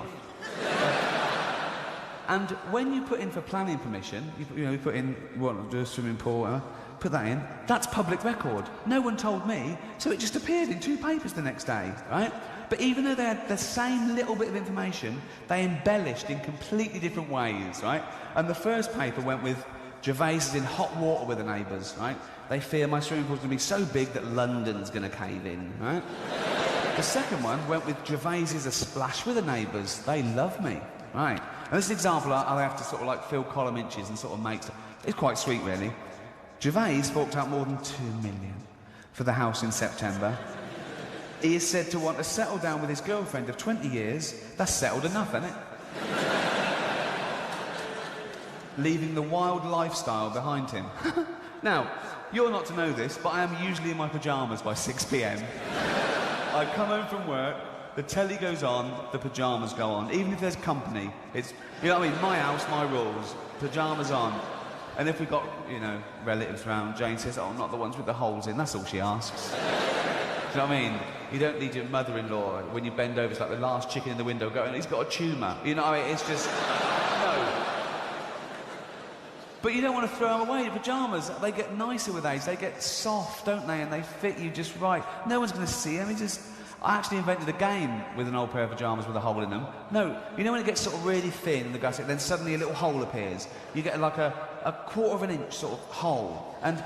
And when you put in for planning permission, you put in, you want to do a swimming pool, put that in, that's public record. No one told me, so it just appeared in 2 papers the next day, right? But even though they had the same little bit of information, they embellished in completely different ways, right? And the first paper went with, Gervais is in hot water with the neighbours, right? They fear my swimming pool's going to be so big that London's going to cave in, right? The second one went with Gervais is a splash with the neighbours. They love me, right? And this is an example I have to sort of like fill column inches and sort of make... It's quite sweet, really. Gervais forked out more than $2 million for the house in September. He is said to want to settle down with his girlfriend of 20 years. That's settled enough, isn't it? Leaving the wild lifestyle behind him. Now, you're not to know this, but I am usually in my pyjamas by 6 p.m. I come home from work, the telly goes on, the pyjamas go on. Even if there's company, it's, you know what I mean, my house, my rules, pyjamas on. And if we've got, relatives around, Jane says, oh, not the ones with the holes in, that's all she asks. Do you know what I mean? You don't need your mother-in-law, when you bend over, it's like the last chicken in the window going, he's got a tumour. You know what I mean? It's just, no. But you don't want to throw them away, your pyjamas. They get nicer with age. They get soft, don't they? And they fit you just right. No one's going to see them. I actually invented a game with an old pair of pyjamas with a hole in them. No, you know when it gets sort of really thin and the gusset, then suddenly a little hole appears. You get like a quarter of an inch sort of hole. And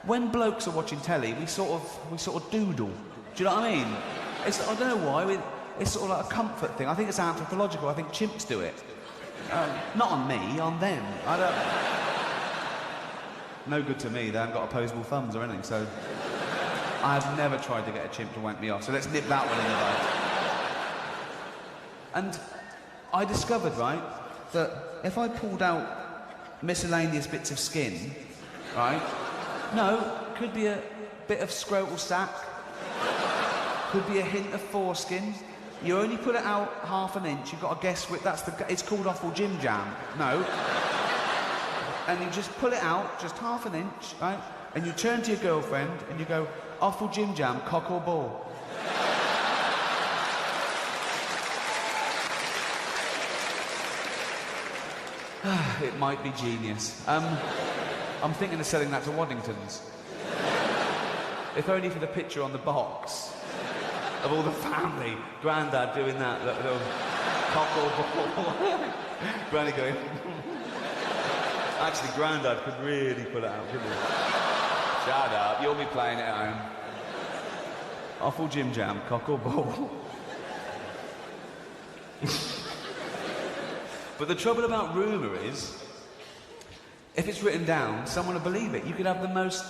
when blokes are watching telly, we sort of doodle. Do you know what I mean? I don't know why. It's sort of like a comfort thing. I think it's anthropological. I think chimps do it. Not on me, on them. I don't... No good to me, they haven't got opposable thumbs or anything, so... I've never tried to get a chimp to wank me off, so let's nip that one in the bud. And I discovered, right, that if I pulled out miscellaneous bits of skin, right... No, could be a bit of scrotal sac, could be a hint of foreskin. You only put it out half an inch, you've got to guess which... It's called offal Jim Jam. No. And you just pull it out, just half an inch, right? And you turn to your girlfriend and you go, offal Jim Jam, cock or ball? It might be genius. I'm thinking of selling that to Waddingtons. If only for the picture on the box of all the family. Grandad doing that, little cock or ball. Granny going... Actually, Grandad could really pull it out, couldn't he? Shut up, you'll be playing it at home. Offal Jim Jam, cock or ball. But the trouble about rumour is, if it's written down, someone will believe it. You could have the most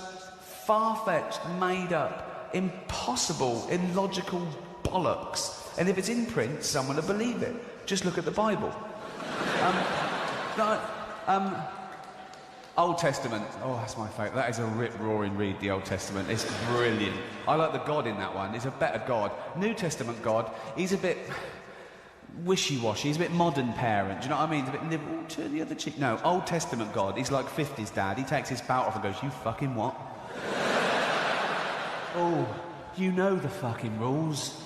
far-fetched, made-up, impossible, illogical bollocks. And if it's in print, someone will believe it. Just look at the Bible. Old Testament. Oh, that's my favourite. That is a rip-roaring read, the Old Testament. It's brilliant. I like the God in that one. He's a better God. New Testament God, he's a bit wishy-washy. He's a bit modern parent. Do you know what I mean? He's a bit liberal. Turn the other cheek. No, Old Testament God, he's like 50s dad. He takes his belt off and goes, you fucking what? Oh, you know the fucking rules.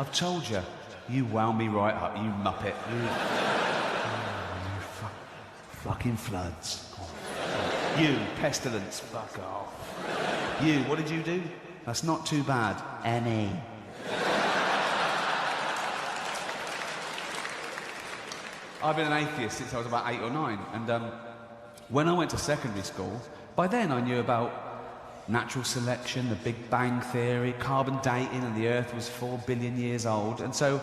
I've told you. You wound me right up, you muppet. You fucking floods. You, pestilence, fuck off. You, what did you do? That's not too bad. Any. I've been an atheist since I was about 8 or 9, and when I went to secondary school, by then I knew about natural selection, the Big Bang Theory, carbon dating, and the Earth was 4 billion years old. And so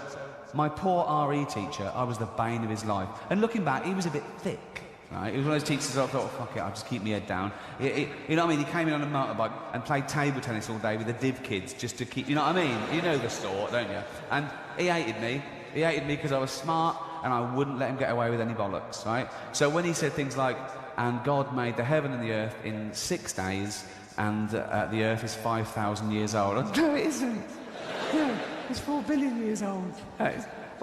my poor RE teacher, I was the bane of his life. And looking back, he was a bit thick, right? He was one of those teachers that I thought, fuck it, I'll just keep my head down. You know what I mean? He came in on a motorbike and played table tennis all day with the div kids just to keep... You know what I mean? You know the sort, don't you? And he hated me. He hated me because I was smart and I wouldn't let him get away with any bollocks, right? So when he said things like, and God made the heaven and the earth in 6 days, and the Earth is 5,000 years old. No, it isn't. No, it's 4 billion years old.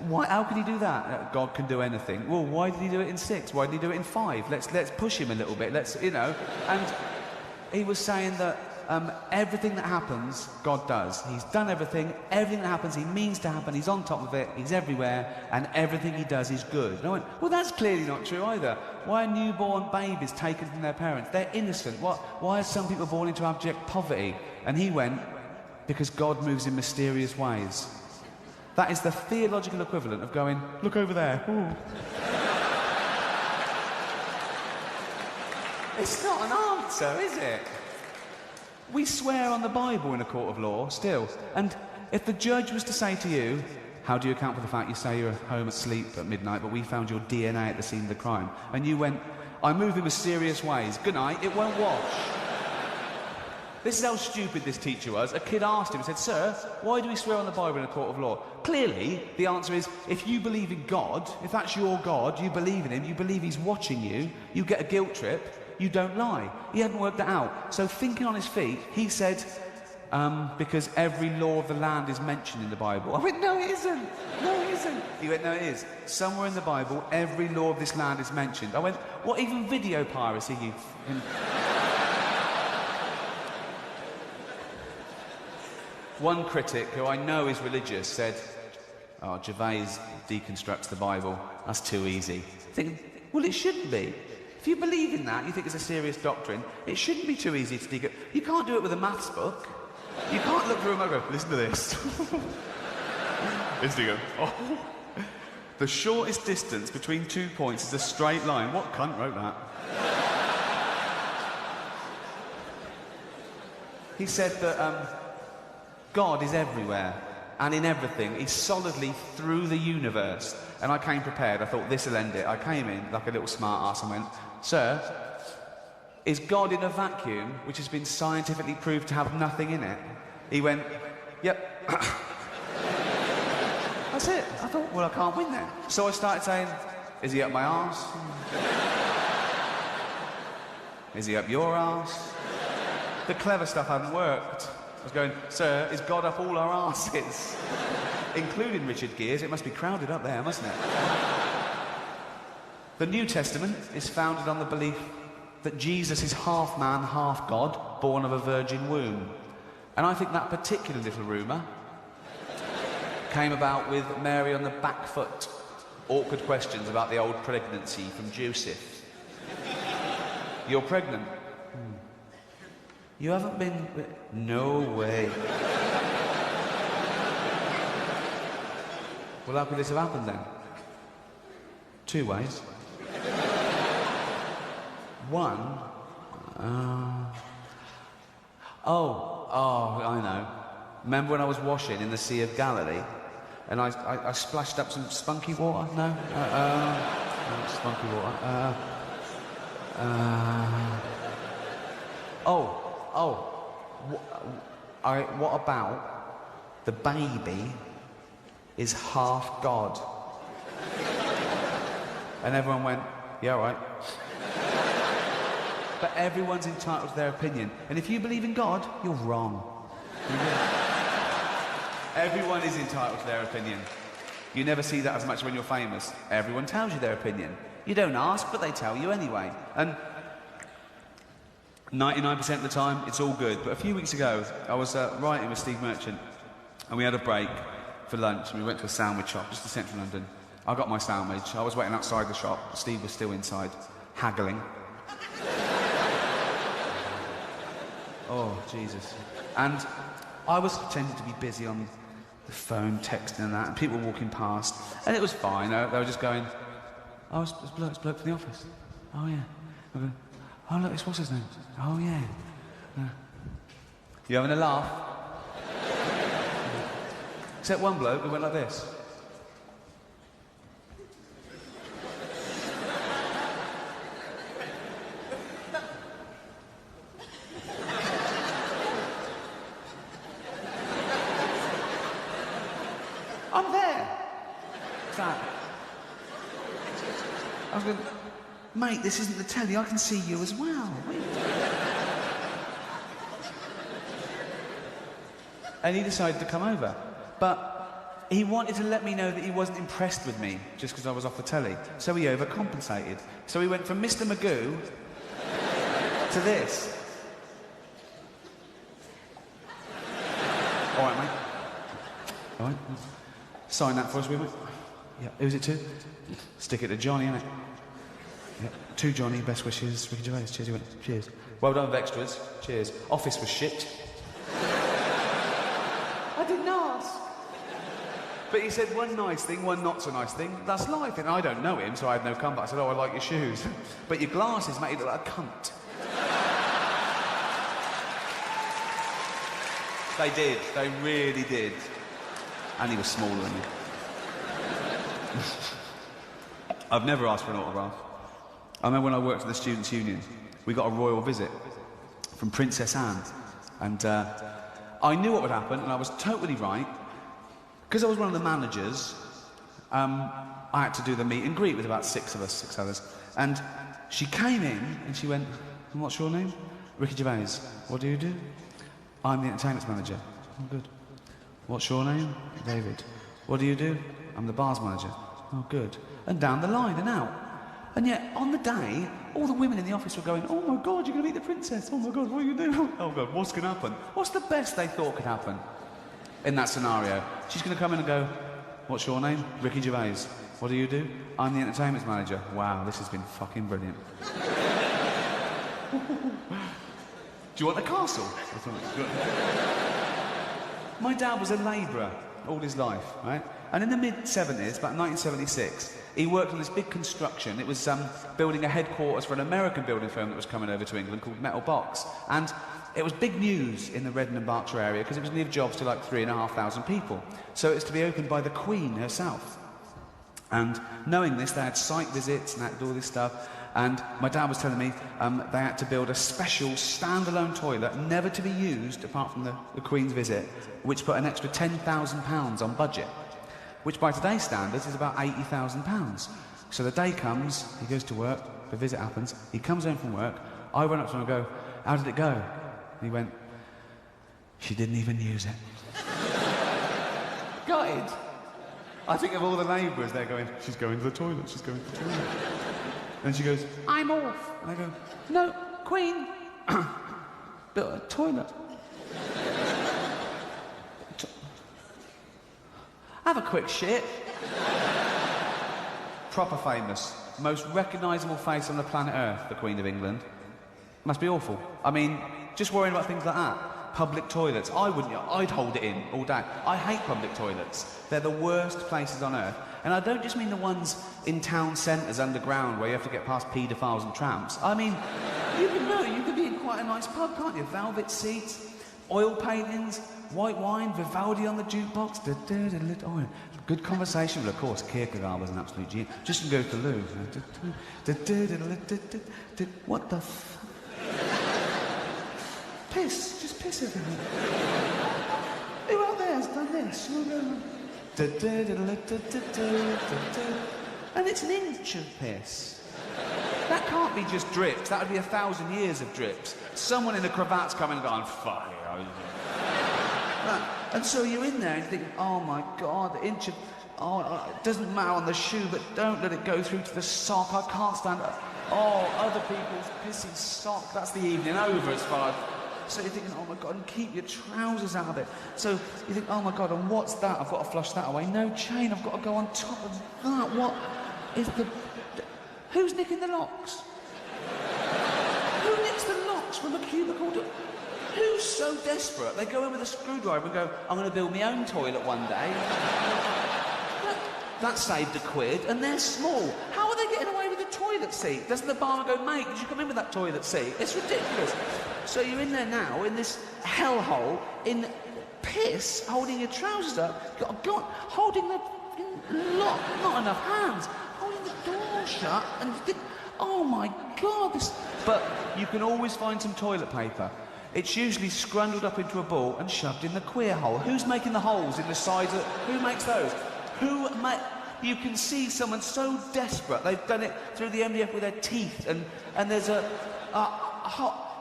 Why? How can he do that? God can do anything. Well, why did he do it in 6? Why did he do it in 5? Let's push him a little bit. Let's, you know. And he was saying that everything that happens, God does. He's done everything. Everything that happens, he means to happen. He's on top of it. He's everywhere. And everything he does is good. And I went, well, that's clearly not true either. Why are newborn babies taken from their parents? They're innocent. Why are some people born into abject poverty? And he went, because God moves in mysterious ways. That is the theological equivalent of going, look over there. Ooh. It's not an answer, is it? We swear on the Bible in a court of law, still. And if the judge was to say to you, how do you account for the fact you say you're home asleep at midnight, but we found your DNA at the scene of the crime? And you went, I move in mysterious ways. Good night, it won't wash. This is how stupid this teacher was. A kid asked him, said, sir, why do we swear on the Bible in a court of law? Clearly, the answer is, if you believe in God, if that's your God, you believe in him, you believe he's watching you, you get a guilt trip, you don't lie. He hadn't worked that out. So thinking on his feet, he said, because every law of the land is mentioned in the Bible. I went, no, it isn't. No, it isn't. He went, no, it is. Somewhere in the Bible, every law of this land is mentioned. I went, what, even video piracy, you... One critic, who I know is religious, said, oh, Gervais deconstructs the Bible. That's too easy. Thinking, well, it shouldn't be. If you believe in that, you think it's a serious doctrine, it shouldn't be too easy to deconstruct. You can't do it with a maths book. You can't look through a mug and go, listen to this. Listen to go, oh. The shortest distance between 2 points is a straight line. What cunt wrote that? He said that God is everywhere and in everything. He's solidly through the universe. And I came prepared. I thought, this'll end it. I came in like a little smart ass and went, sir, is God in a vacuum which has been scientifically proved to have nothing in it? He went, yep. That's it. I thought, well, I can't win then. So I started saying, is he up my arse? Is he up your arse? The clever stuff hadn't worked. I was going, sir, is God up all our arses? Including Richard Gere's. It must be crowded up there, mustn't it? The New Testament is founded on the belief that Jesus is half man, half God, born of a virgin womb. And I think that particular little rumour came about with Mary on the back foot. Awkward questions about the old pregnancy from Joseph. You're pregnant? You haven't been... No way. Well, how could this have happened then? 2 ways. One... Oh, I know. Remember when I was washing in the Sea of Galilee? And I splashed up some spunky water? No? No, spunky water. What about the baby is half God? And everyone went, yeah, all right. But everyone's entitled to their opinion. And if you believe in God, you're wrong. Everyone is entitled to their opinion. You never see that as much when you're famous. Everyone tells you their opinion. You don't ask, but they tell you anyway. And 99% of the time, it's all good. But a few weeks ago, I was writing with Steve Merchant, and we had a break for lunch, and we went to a sandwich shop just in central London. I got my sandwich. I was waiting outside the shop. Steve was still inside, haggling. Oh, Jesus. And I was pretending to be busy on the phone, texting and that, and people were walking past, and it was fine. They were just going, Oh, it's bloke from the office. Oh, yeah. I go, oh, look, it's what's his name? Oh, yeah. You having a laugh? Except one bloke who went like this. I'm there. What's that? I was going, mate, this isn't the telly. I can see you as well. And he decided to come over. But he wanted to let me know that he wasn't impressed with me just because I was off the telly. So he overcompensated. So he went from Mr. Magoo to this. All right, mate. All right. Sign that for us, will we? Yeah. Who's it to? Stick it to Johnny, innit? Yeah. To Johnny, best wishes. Ricky Gervais. Cheers, he went. Cheers. Well done with extras. Cheers. Office was shit. I didn't ask. But he said one nice thing, one not so nice thing. That's life. And I don't know him, so I had no comeback. I said, oh, I like your shoes. But your glasses make you look like a cunt. They did. They really did. And he was smaller than me. I've never asked for an autograph. I remember when I worked at the Students' Union, we got a royal visit from Princess Anne. And I knew what would happen, and I was totally right. Because I was one of the managers, I had to do the meet and greet with about six others. And she came in, and she went, and what's your name? Ricky Gervais. What do you do? I'm the entertainment manager. Oh, good. What's your name? David. What do you do? I'm the bars manager. Oh, good. And down the line and out. And yet, on the day, all the women in the office were going, oh my God, you're going to meet the princess. Oh my God, what are you doing? Oh God, what's going to happen? What's the best they thought could happen in that scenario? She's going to come in and go, what's your name? Ricky Gervais. What do you do? I'm the entertainment manager. Wow, this has been fucking brilliant. Do you want a castle? My dad was a labourer all his life, right? And in the mid-70s, about 1976, he worked on this big construction. It was building a headquarters for an American building firm that was coming over to England called Metal Box. And it was big news in the Reading and Berkshire area because it was going to give jobs to like 3,500 people. So it was to be opened by the Queen herself. And knowing this, they had site visits and they had to do all this stuff. And my dad was telling me they had to build a special standalone toilet, never to be used apart from the Queen's visit, which put an extra £10,000 on budget, which by today's standards is about £80,000. So the day comes, he goes to work, the visit happens, he comes home from work, I run up to him and go, how did it go? And he went, she didn't even use it. Gutted. I think of all the labourers, they're going, she's going to the toilet, she's going to the toilet. And she goes, I'm off. And I go, no, Queen. Built a toilet. Have a quick shit. Proper famous. Most recognisable face on the planet Earth, the Queen of England. Must be awful. I mean, just worrying about things like that. Public toilets. I'd hold it in all day. I hate public toilets. They're the worst places on earth. And I don't just mean the ones in town centres underground where you have to get past paedophiles and tramps. I mean, you could be in quite a nice pub, can't you? Velvet seats, oil paintings, white wine, Vivaldi on the jukebox. Oh, good conversation, but of course, Kierkegaard was an absolute genius. Just go to the Louvre. What the f... Piss, just piss everywhere. Who out there has done this? And it's an inch of piss. That can't be just drips. That would be 1,000 years of drips. Someone in a cravat's coming and going, fuck it. And so you're in there and thinking, oh my God, the inch of... Oh, it doesn't matter on the shoe, but don't let it go through to the sock. I can't stand it. Oh, other people's pissy sock. That's the evening over as far as... So you're thinking, oh my God, and keep your trousers out of it. So you think, oh my God, and what's that? I've got to flush that away. No chain, I've got to go on top of that. What is the... Who's nicking the locks? Who nicks the locks from a cubicle to... Who's so desperate? They go in with a screwdriver and go, I'm going to build my own toilet one day. That saved £1, and they're small. How are they getting toilet seat. Doesn't the barman go, mate, did you come in with that toilet seat? It's ridiculous. So you're in there now, in this hellhole, in piss, holding your trousers up, holding the lock, not enough hands, holding the door shut, and oh my God, this... But you can always find some toilet paper. It's usually scrundled up into a ball and shoved in the queer hole. Who's making the holes in the sides of... Who makes those? You can see someone so desperate. They've done it through the MDF with their teeth, and there's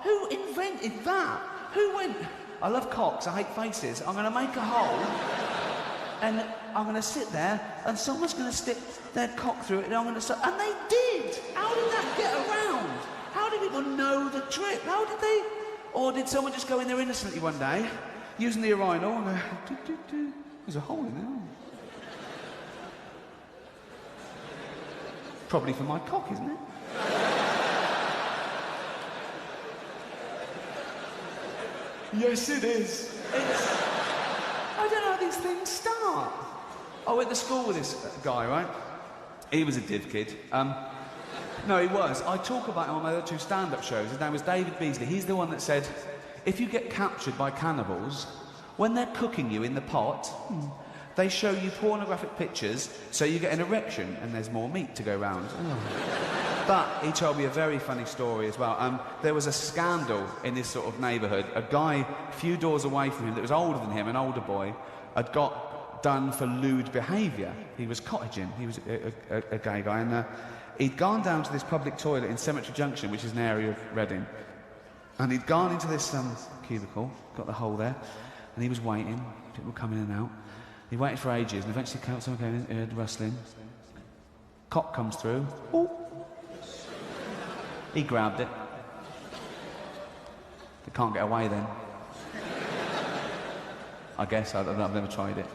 who invented that? Who went... I love cocks, I hate faces. I'm going to make a hole, and I'm going to sit there, and someone's going to stick their cock through it, and I'm going to... And they did! How did that get around? How did people know the trick? How did they... Or did someone just go in there innocently one day, using the urinal, and go... There's a hole in there. Probably for my cock, isn't it? Yes, it is. I don't know how these things start. I went to school with this guy, right? He was a div kid. No, he was. I talk about him on my other two stand-up shows. His name was David Beasley. He's the one that said, if you get captured by cannibals, when they're cooking you in the pot, they show you pornographic pictures so you get an erection and there's more meat to go round. But he told me a very funny story as well. There was a scandal in this sort of neighbourhood. A guy a few doors away from him that was older than him, an older boy, had got done for lewd behaviour. He was cottaging. He was a gay guy. And he'd gone down to this public toilet in Cemetery Junction, which is an area of Reading. And he'd gone into this cubicle, got the hole there, and he was waiting. People were coming in and out. He waited for ages, and eventually someone came in, heard rustling. Cock comes through. Ooh. He grabbed it. They can't get away then. I guess. I've never tried it.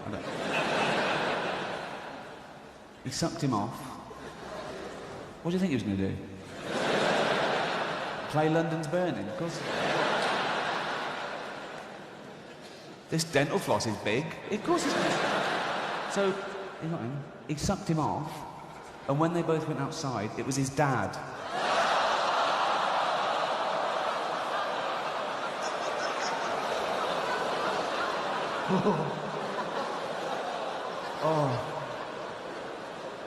He sucked him off. What do you think he was going to do? Play London's Burning? Of course. This dental floss is big. Of course it's big. So, he sucked him off, and when they both went outside, it was his dad. Oh.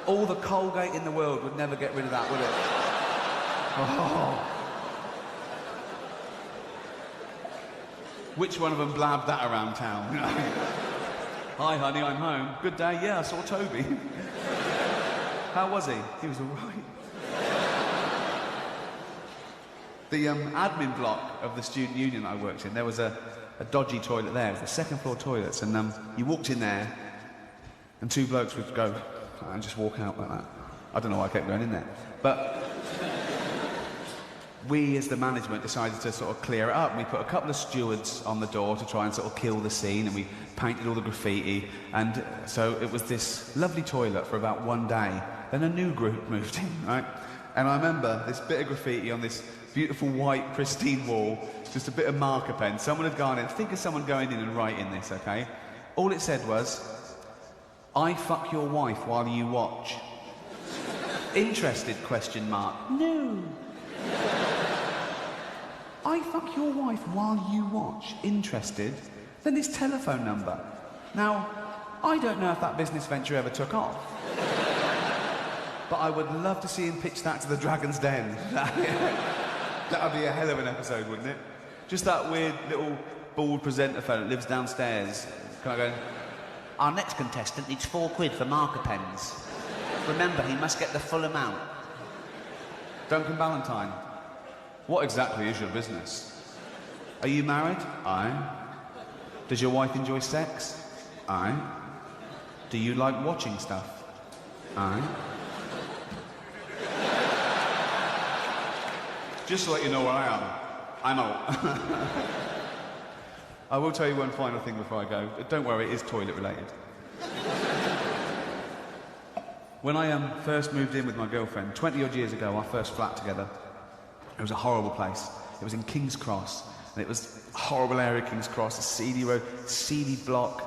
All the Colgate in the world would never get rid of that, would it? Oh. Which one of them blabbed that around town? Hi, honey, I'm home. Good day. Yeah, I saw Toby. How was he? He was all right. The admin block of the student union I worked in, there was a dodgy toilet there. It was the second-floor toilets, and you walked in there, and two blokes would go and just walk out like that. I don't know why I kept going in there. But we, as the management, decided to sort of clear it up. We put a couple of stewards on the door to try and sort of kill the scene, and we painted all the graffiti, and so it was this lovely toilet for about one day. Then a new group moved in, right? And I remember this bit of graffiti on this beautiful white, pristine wall, just a bit of marker pen. Someone had gone in. Think of someone going in and writing this, okay? All it said was, I fuck your wife while you watch. Interested, question mark. No. I fuck your wife while you watch. Interested? Then his telephone number. Now, I don't know if that business venture ever took off. But I would love to see him pitch that to the Dragon's Den. That would be a hell of an episode, wouldn't it? Just that weird little bald presenter fellow that lives downstairs. Kind of going, our next contestant needs £4 for marker pens. Remember, he must get the full amount. Duncan Ballantyne, what exactly is your business? Are you married? Aye. Does your wife enjoy sex? Aye. Do you like watching stuff? Aye. Just to let you know where I am, I'm out. I will tell you one final thing before I go. Don't worry, it is toilet related. When I first moved in with my girlfriend, 20-odd years ago, our first flat together, it was a horrible place. It was in King's Cross, and it was a horrible area, King's Cross, a seedy road, seedy block,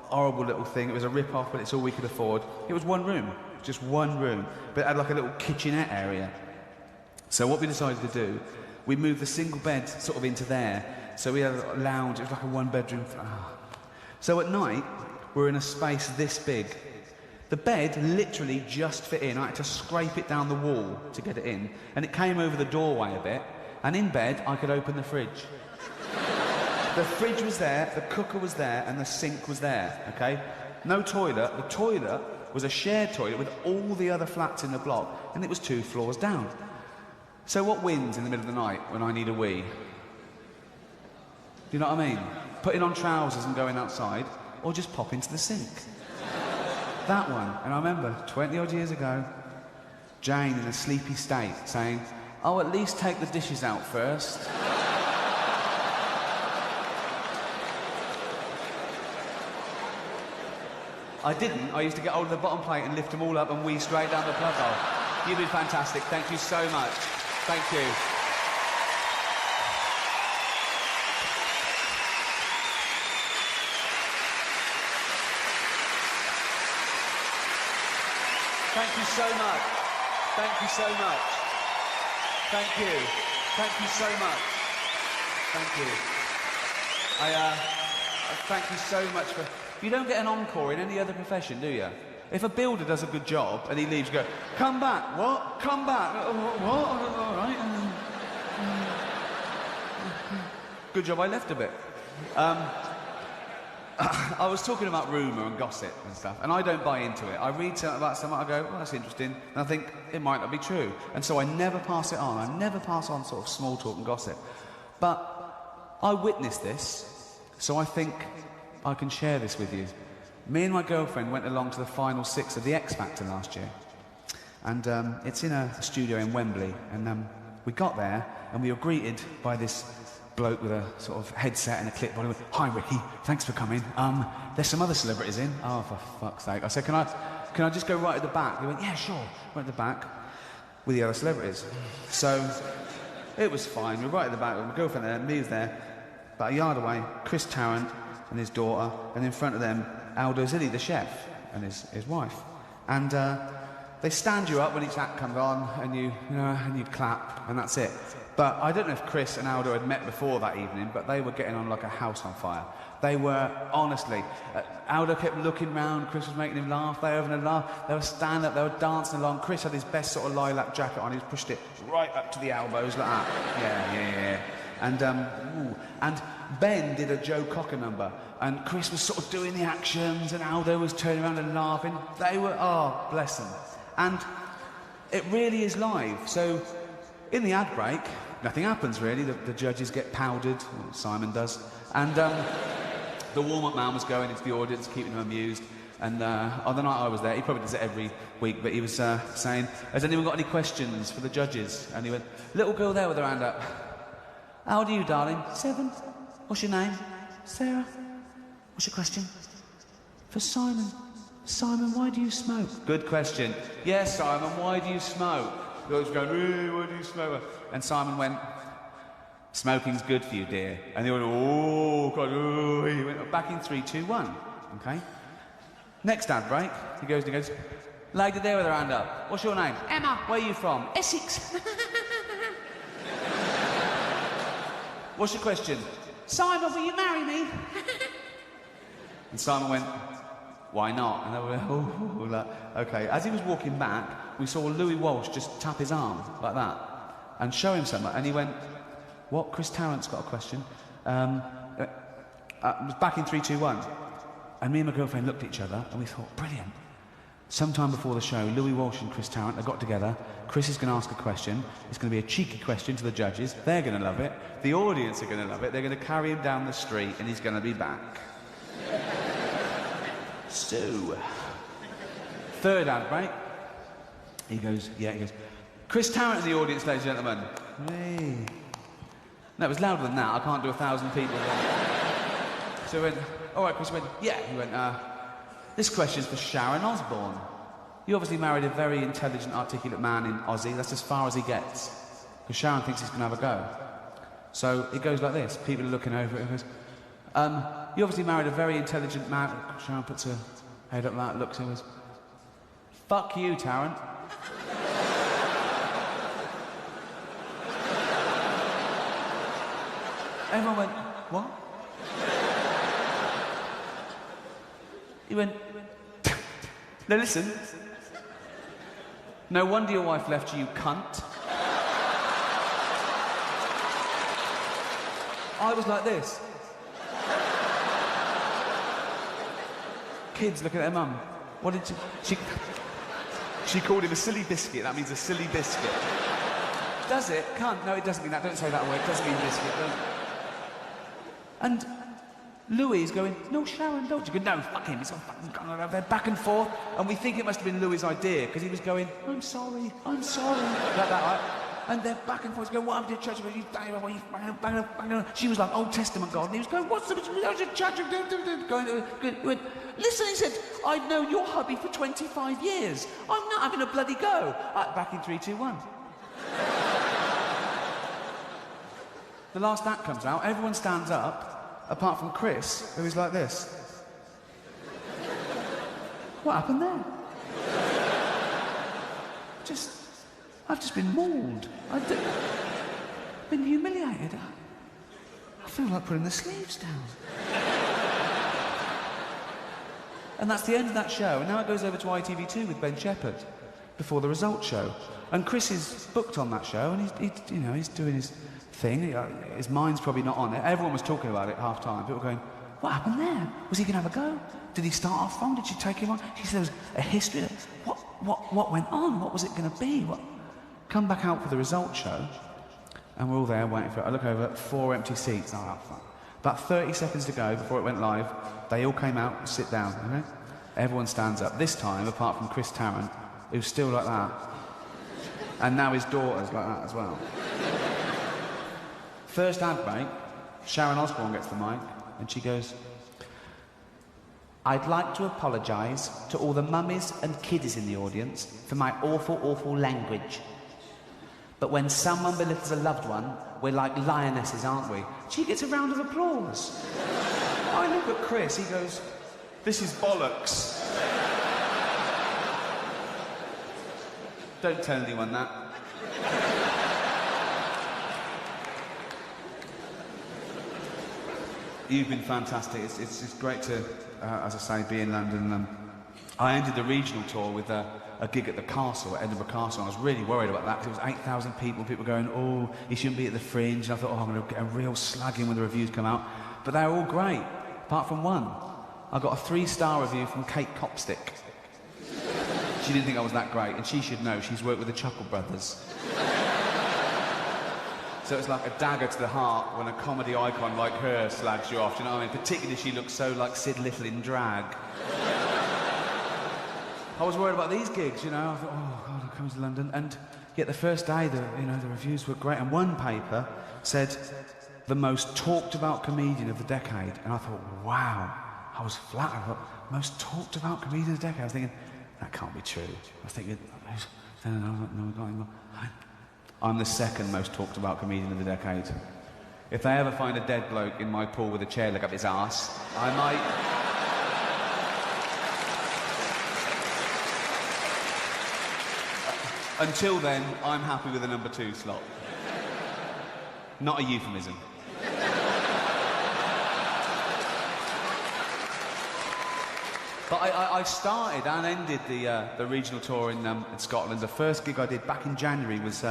horrible little thing. It was a rip-off, but it's all we could afford. It was one room, just one room, but it had like a little kitchenette area. So what we decided to do, we moved the single bed sort of into there. So we had a lounge, it was like a one-bedroom. So at night, we're in a space this big. The bed literally just fit in. I had to scrape it down the wall to get it in. And it came over the doorway a bit. And in bed, I could open the fridge. The fridge was there, the cooker was there, and the sink was there, okay? No toilet. The toilet was a shared toilet with all the other flats in the block, and it was 2 floors down. So what wins in the middle of the night when I need a wee? Do you know what I mean? Putting on trousers and going outside, or just pop into the sink. That one. And I remember, 20-odd years ago, Jane in a sleepy state saying, "Oh, at least take the dishes out first." I didn't. I used to get hold of the bottom plate and lift them all up and wee straight down the plug hole. You've been fantastic. Thank you so much. Thank you. Thank you so much. Thank you so much. Thank you. Thank you so much. Thank you. Thank you so much for... You don't get an encore in any other profession, do you? If a builder does a good job and he leaves, you go, "Come back." "What? Come back." "What? All right." Good job I left a bit. I was talking about rumour and gossip and stuff, and I don't buy into it. I read something about someone, I go, "Well, that's interesting," and I think it might not be true. And so I never pass it on. I never pass on sort of small talk and gossip. But I witnessed this, so I think I can share this with you. Me and my girlfriend went along to the final 6 of the X Factor last year. And it's in a studio in Wembley. And we got there and we were greeted by this bloke with a sort of headset and a clipboard. He went, "Hi, Ricky, thanks for coming. There's some other celebrities in." "Oh, for fuck's sake." I said, can I just go right at the back?" He went, "Yeah, sure." Right at the back with the other celebrities. So it was fine. We were right at the back with my girlfriend there, me was there. About a yard away, Chris Tarrant and his daughter, and in front of them, Aldo Zilli, the chef, and his wife. And they stand you up when each act comes on, and you clap, and that's it. But I don't know if Chris and Aldo had met before that evening, but they were getting on like a house on fire. They were, honestly, Aldo kept looking round, Chris was making him laugh, they were having a laugh, they were standing up, they were dancing along. Chris had his best sort of lilac jacket on, he's pushed it right up to the elbows like that. Yeah. And Ben did a Joe Cocker number, and Chris was sort of doing the actions, and Aldo was turning around and laughing. They were, oh, bless them. And it really is live. So in the ad break, nothing happens really. The judges get powdered, Simon does, and the warm-up man was going into the audience, keeping them amused. And on the night I was there, he probably does it every week, but he was saying, "Has anyone got any questions for the judges?" And he went, "Little girl there with her hand up. How old are you, darling?" "7. What's your name?" "Sarah." "What's your question?" "For Simon. Simon, why do you smoke?" "Good question. Yes, Simon, why do you smoke?" The girl was going, "Why do you smoke?" And Simon went, "Smoking's good for you, dear." And they went, "Oh, God, oh." He went, "Back in 3, 2, 1. Okay? Next ad break, he goes, "Lady there with her hand up. What's your name?" "Emma." "Where are you from?" "Essex." "What's your question?" "Simon, will you marry me?" And Simon went, "Why not?" And they went, "Oh, like, okay." As he was walking back, we saw Louis Walsh just tap his arm like that and show him something. And he went, "What? Chris Tarrant's got a question." It was back in 3, 2, 1. And me and my girlfriend looked at each other and we thought, brilliant. Sometime before the show, Louis Walsh and Chris Tarrant have got together. Chris is going to ask a question. It's going to be a cheeky question to the judges. They're going to love it. The audience are going to love it. They're going to carry him down the street and he's going to be back. So, third ad break. He goes, "Chris Tarrant in the audience, ladies and gentlemen." Hey. No, it was louder than that. I can't do 1,000 people. So he went, "All right, Chris." He went, "Yeah." He went, "This question's for Sharon Osbourne. You obviously married a very intelligent, articulate man in Aussie. That's as far as he gets. Because Sharon thinks he's going to have a go." So it goes like this. People are looking over it and goes, "You obviously married a very intelligent man." Sharon puts her head up like that, looks and goes, "Fuck you, Tarrant." Everyone went, what? He went, now listen. No wonder your wife left you, cunt. I was like this. Kids looking at their mum. What did She called him a silly biscuit. That means a silly biscuit. Does it? Cunt? No, it doesn't mean that. Don't say that word. It doesn't mean biscuit. And Louis is going, no, Sharon, don't. You go, no, fuck him. He's all fucking going there back and forth. And we think it must have been Louis' idea because he was going, I'm sorry. Like that, right? And they're back and forth, going, what happened to church? She was like, Old Testament God. And he was going, what's the church? He went, listen, he said, I've known your hubby for 25 years. I'm not having a bloody go. Back in 3, 2, 1. The last act comes out, everyone stands up, apart from Chris, who is like this. What happened there? I've just been mauled. I've been humiliated. I feel like putting the sleeves down. And that's the end of that show. And now it goes over to ITV2 with Ben Shepherd before the results show. And Chris is booked on that show, and he's doing his thing. His mind's probably not on it. Everyone was talking about it half time. People going, what happened there? Was he going to have a go? Did he start off wrong? Did she take him on? She said there was a history. What went on? What was it going to be? Come back out for the results show, and we're all there waiting for it. I look over, 4 empty seats. Oh, fuck. About 30 seconds to go before it went live, they all came out and sit down, okay? Everyone stands up. This time, apart from Chris Tarrant, who's still like that. And now his daughter's like that as well. First ad break, Sharon Osbourne gets the mic, and she goes, I'd like to apologise to all the mummies and kiddies in the audience for my awful, awful language. But when someone belittles a loved one, we're like lionesses, aren't we? She gets a round of applause. I look at Chris, he goes, this is bollocks. Don't tell anyone that. You've been fantastic. It's great to, as I say, be in London. I ended the regional tour with a gig at the Castle, at Edinburgh Castle. I was really worried about that because it was 8,000 people. People going, oh, he shouldn't be at the Fringe. And I thought, oh, I'm going to get a real slagging when the reviews come out. But they were all great, apart from one. I got a 3-star review from Kate Copstick. She didn't think I was that great, and she should know. She's worked with the Chuckle Brothers. So it's like a dagger to the heart when a comedy icon like her slags you off. Do you know what I mean? Particularly she looks so like Sid Little in drag. I was worried about these gigs, you know. I thought, oh, God, I'm coming to London. And yet the first day, the reviews were great. And one paper said, the most talked about comedian of the decade. And I thought, wow. I was flattered. I thought, most talked about comedian of the decade. I was thinking, that can't be true. I was thinking, no. I'm the second most talked about comedian of the decade. If they ever find a dead bloke in my pool with a chair leg up his arse, I might... Until then, I'm happy with the number 2 slot. Not a euphemism. But I started and ended the regional tour in Scotland. The first gig I did back in January was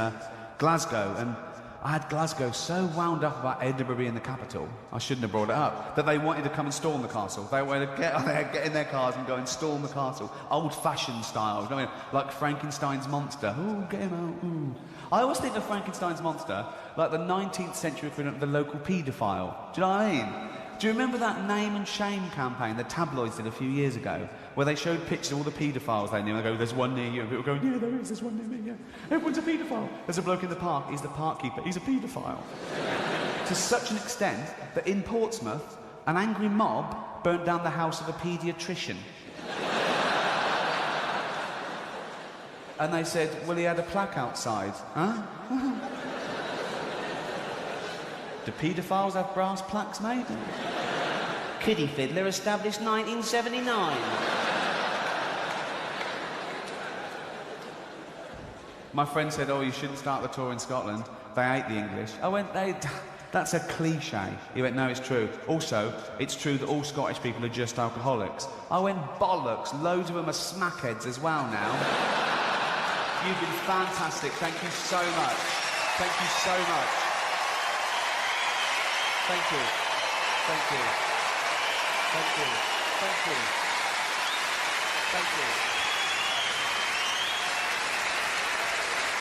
Glasgow, and I had Glasgow so wound up about Edinburgh being the capital, I shouldn't have brought it up, that they wanted to come and storm the castle. They wanted to get in their cars and go and storm the castle, old-fashioned style, you know what I mean? Like Frankenstein's monster. Ooh, get him out, ooh. I always think of Frankenstein's monster like the 19th century equivalent of the local paedophile. Do you know what I mean? Do you remember that name and shame campaign the tabloids did a few years ago, where they showed pictures of all the paedophiles they knew, and they go, there's one near you, and people go, yeah, there's one near me, yeah. Everyone's a paedophile. There's a bloke in the park, he's the park keeper, he's a paedophile. To such an extent that in Portsmouth, an angry mob burnt down the house of a paediatrician. And they said, well, he had a plaque outside. Huh? Do paedophiles have brass plaques made? Kiddie Fiddler, established 1979. My friend said, oh, you shouldn't start the tour in Scotland. They hate the English. I went, they That's a cliche. He went, no, it's true. Also, it's true that all Scottish people are just alcoholics. I went, bollocks. Loads of them are smackheads as well now. You've been fantastic. Thank you so much. Thank you so much. Thank you. Thank you. Thank you. Thank you. Thank you.